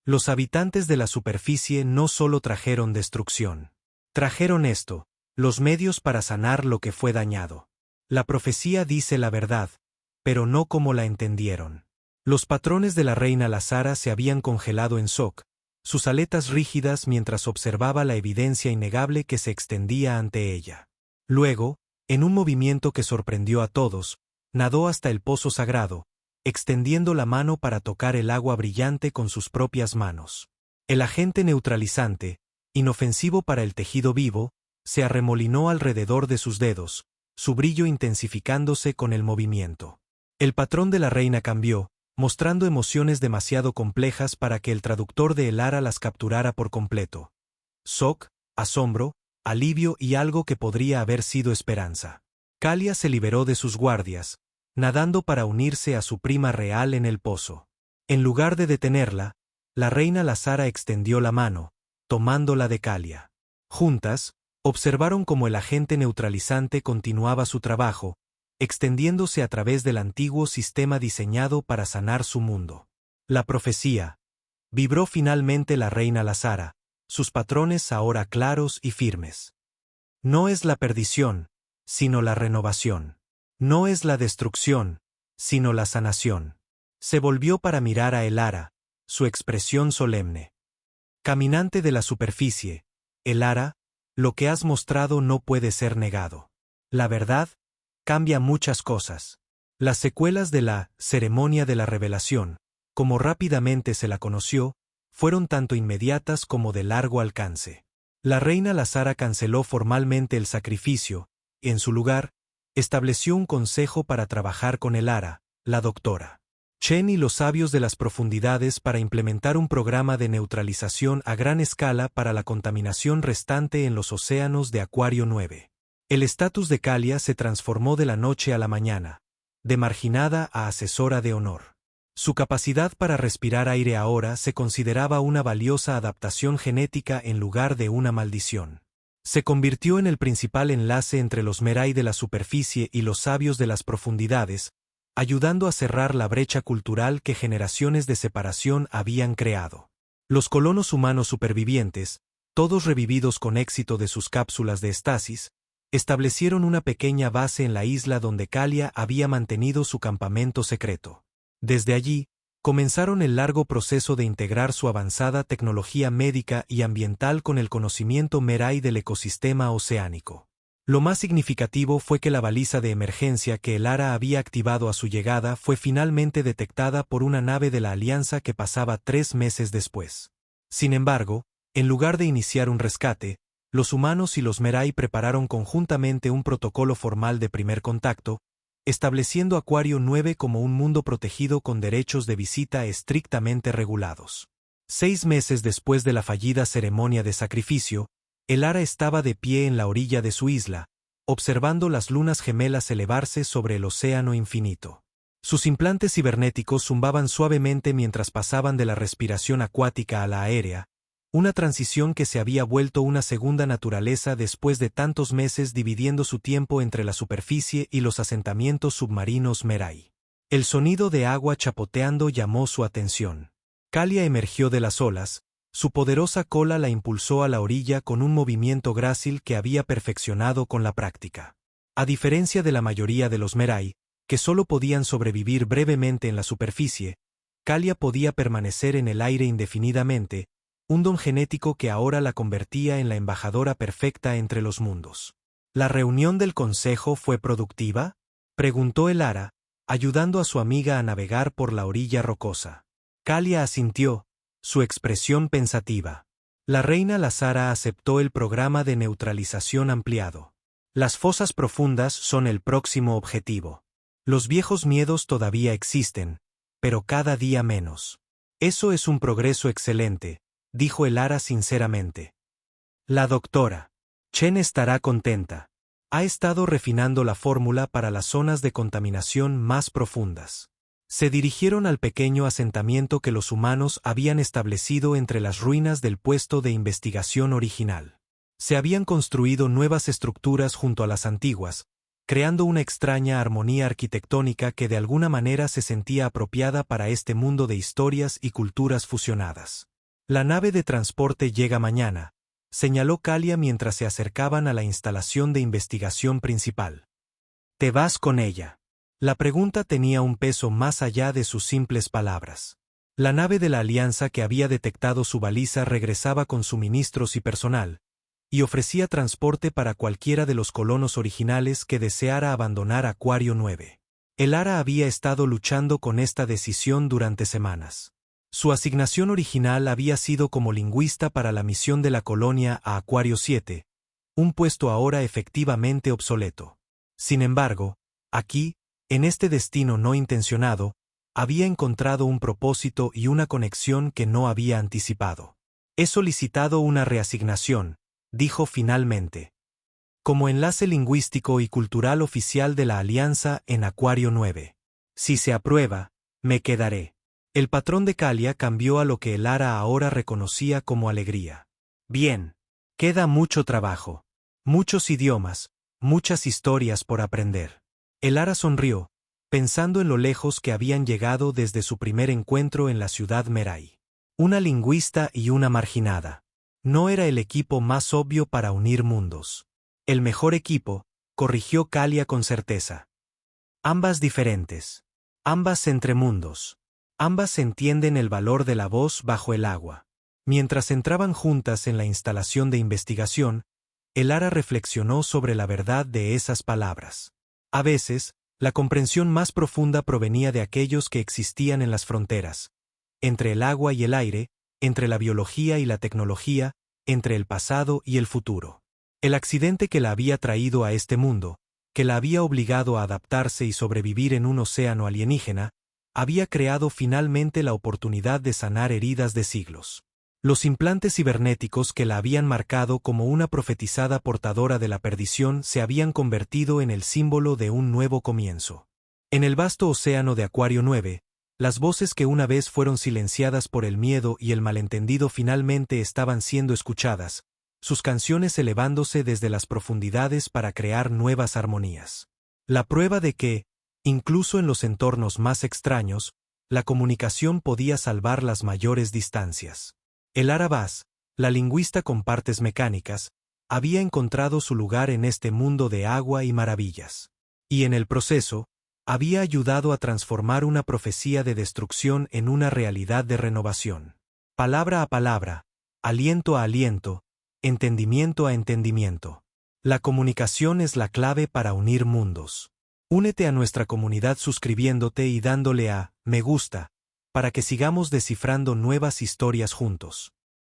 Los habitantes de la superficie no solo trajeron destrucción. Trajeron esto, los medios para sanar lo que fue dañado. La profecía dice la verdad, pero no como la entendieron. Los patrones de la reina Lazara se habían congelado en shock, sus aletas rígidas mientras observaba la evidencia innegable que se extendía ante ella. Luego, en un movimiento que sorprendió a todos, nadó hasta el pozo sagrado, extendiendo la mano para tocar el agua brillante con sus propias manos. El agente neutralizante, inofensivo para el tejido vivo, se arremolinó alrededor de sus dedos, su brillo intensificándose con el movimiento. El patrón de la reina cambió, mostrando emociones demasiado complejas para que el traductor de Elara las capturara por completo. Shock, asombro, alivio y algo que podría haber sido esperanza. Kalia se liberó de sus guardias, nadando para unirse a su prima real en el pozo. En lugar de detenerla, la reina Lazara extendió la mano, tomándola de Kalia. Juntas, observaron cómo el agente neutralizante continuaba su trabajo, extendiéndose a través del antiguo sistema diseñado para sanar su mundo. La profecía. Vibró finalmente la reina Lazara, sus patrones ahora claros y firmes. No es la perdición, sino la renovación. No es la destrucción, sino la sanación. Se volvió para mirar a Elara, su expresión solemne. Caminante de la superficie, Elara, lo que has mostrado no puede ser negado. La verdad cambia muchas cosas. Las secuelas de la ceremonia de la revelación, como rápidamente se la conoció, fueron tanto inmediatas como de largo alcance. La reina Lazara canceló formalmente el sacrificio, y en su lugar, estableció un consejo para trabajar con Elara, la doctora Chen y los sabios de las profundidades para implementar un programa de neutralización a gran escala para la contaminación restante en los océanos de Acuario 9. El estatus de Kalia se transformó de la noche a la mañana, de marginada a asesora de honor. Su capacidad para respirar aire ahora se consideraba una valiosa adaptación genética en lugar de una maldición. Se convirtió en el principal enlace entre los Merai de la superficie y los sabios de las profundidades, ayudando a cerrar la brecha cultural que generaciones de separación habían creado. Los colonos humanos supervivientes, todos revividos con éxito de sus cápsulas de estasis, establecieron una pequeña base en la isla donde Kalia había mantenido su campamento secreto. Desde allí, comenzaron el largo proceso de integrar su avanzada tecnología médica y ambiental con el conocimiento Merai del ecosistema oceánico. Lo más significativo fue que la baliza de emergencia que el Ara había activado a su llegada fue finalmente detectada por una nave de la Alianza que pasaba 3 meses después. Sin embargo, en lugar de iniciar un rescate, los humanos y los Merai prepararon conjuntamente un protocolo formal de primer contacto, estableciendo Acuario 9 como un mundo protegido con derechos de visita estrictamente regulados. 6 meses después de la fallida ceremonia de sacrificio, el Ara estaba de pie en la orilla de su isla, observando las lunas gemelas elevarse sobre el océano infinito. Sus implantes cibernéticos zumbaban suavemente mientras pasaban de la respiración acuática a la aérea, una transición que se había vuelto una segunda naturaleza después de tantos meses dividiendo su tiempo entre la superficie y los asentamientos submarinos Merai. El sonido de agua chapoteando llamó su atención. Kalia emergió de las olas, su poderosa cola la impulsó a la orilla con un movimiento grácil que había perfeccionado con la práctica. A diferencia de la mayoría de los Merai, que solo podían sobrevivir brevemente en la superficie, Kalia podía permanecer en el aire indefinidamente, un don genético que ahora la convertía en la embajadora perfecta entre los mundos. ¿La reunión del consejo fue productiva?, preguntó el Ara, ayudando a su amiga a navegar por la orilla rocosa. Kalia asintió, su expresión pensativa. La reina Lazara aceptó el programa de neutralización ampliado. Las fosas profundas son el próximo objetivo. Los viejos miedos todavía existen, pero cada día menos. Eso es un progreso excelente, dijo el Ara sinceramente. La doctora Chen estará contenta. Ha estado refinando la fórmula para las zonas de contaminación más profundas. Se dirigieron al pequeño asentamiento que los humanos habían establecido entre las ruinas del puesto de investigación original. Se habían construido nuevas estructuras junto a las antiguas, creando una extraña armonía arquitectónica que de alguna manera se sentía apropiada para este mundo de historias y culturas fusionadas. La nave de transporte llega mañana, señaló Kalia mientras se acercaban a la instalación de investigación principal. ¿Te vas con ella? La pregunta tenía un peso más allá de sus simples palabras. La nave de la Alianza que había detectado su baliza regresaba con suministros y personal, y ofrecía transporte para cualquiera de los colonos originales que deseara abandonar Acuario 9. El Ara había estado luchando con esta decisión durante semanas. Su asignación original había sido como lingüista para la misión de la colonia a Acuario 7, un puesto ahora efectivamente obsoleto. Sin embargo, aquí, en este destino no intencionado, había encontrado un propósito y una conexión que no había anticipado. He solicitado una reasignación, dijo finalmente. Como enlace lingüístico y cultural oficial de la Alianza en Acuario 9. Si se aprueba, me quedaré. El patrón de Kalia cambió a lo que el Ara ahora reconocía como alegría. Bien. Queda mucho trabajo. Muchos idiomas, muchas historias por aprender. El Ara sonrió, pensando en lo lejos que habían llegado desde su primer encuentro en la ciudad Merai. Una lingüista y una marginada. No era el equipo más obvio para unir mundos. El mejor equipo, corrigió Kalia con certeza. Ambas diferentes. Ambas entre mundos. Ambas entienden el valor de la voz bajo el agua. Mientras entraban juntas en la instalación de investigación, el Ara reflexionó sobre la verdad de esas palabras. A veces, la comprensión más profunda provenía de aquellos que existían en las fronteras, entre el agua y el aire, entre la biología y la tecnología, entre el pasado y el futuro. El accidente que la había traído a este mundo, que la había obligado a adaptarse y sobrevivir en un océano alienígena, había creado finalmente la oportunidad de sanar heridas de siglos. Los implantes cibernéticos que la habían marcado como una profetizada portadora de la perdición se habían convertido en el símbolo de un nuevo comienzo. En el vasto océano de Acuario 9, las voces que una vez fueron silenciadas por el miedo y el malentendido finalmente estaban siendo escuchadas, sus canciones elevándose desde las profundidades para crear nuevas armonías. La prueba de que, incluso en los entornos más extraños, la comunicación podía salvar las mayores distancias. El Arabaz, la lingüista con partes mecánicas, había encontrado su lugar en este mundo de agua y maravillas. Y en el proceso, había ayudado a transformar una profecía de destrucción en una realidad de renovación. Palabra a palabra, aliento a aliento, entendimiento a entendimiento. La comunicación es la clave para unir mundos. Únete a nuestra comunidad suscribiéndote y dándole a me gusta, para que sigamos descifrando nuevas historias juntos.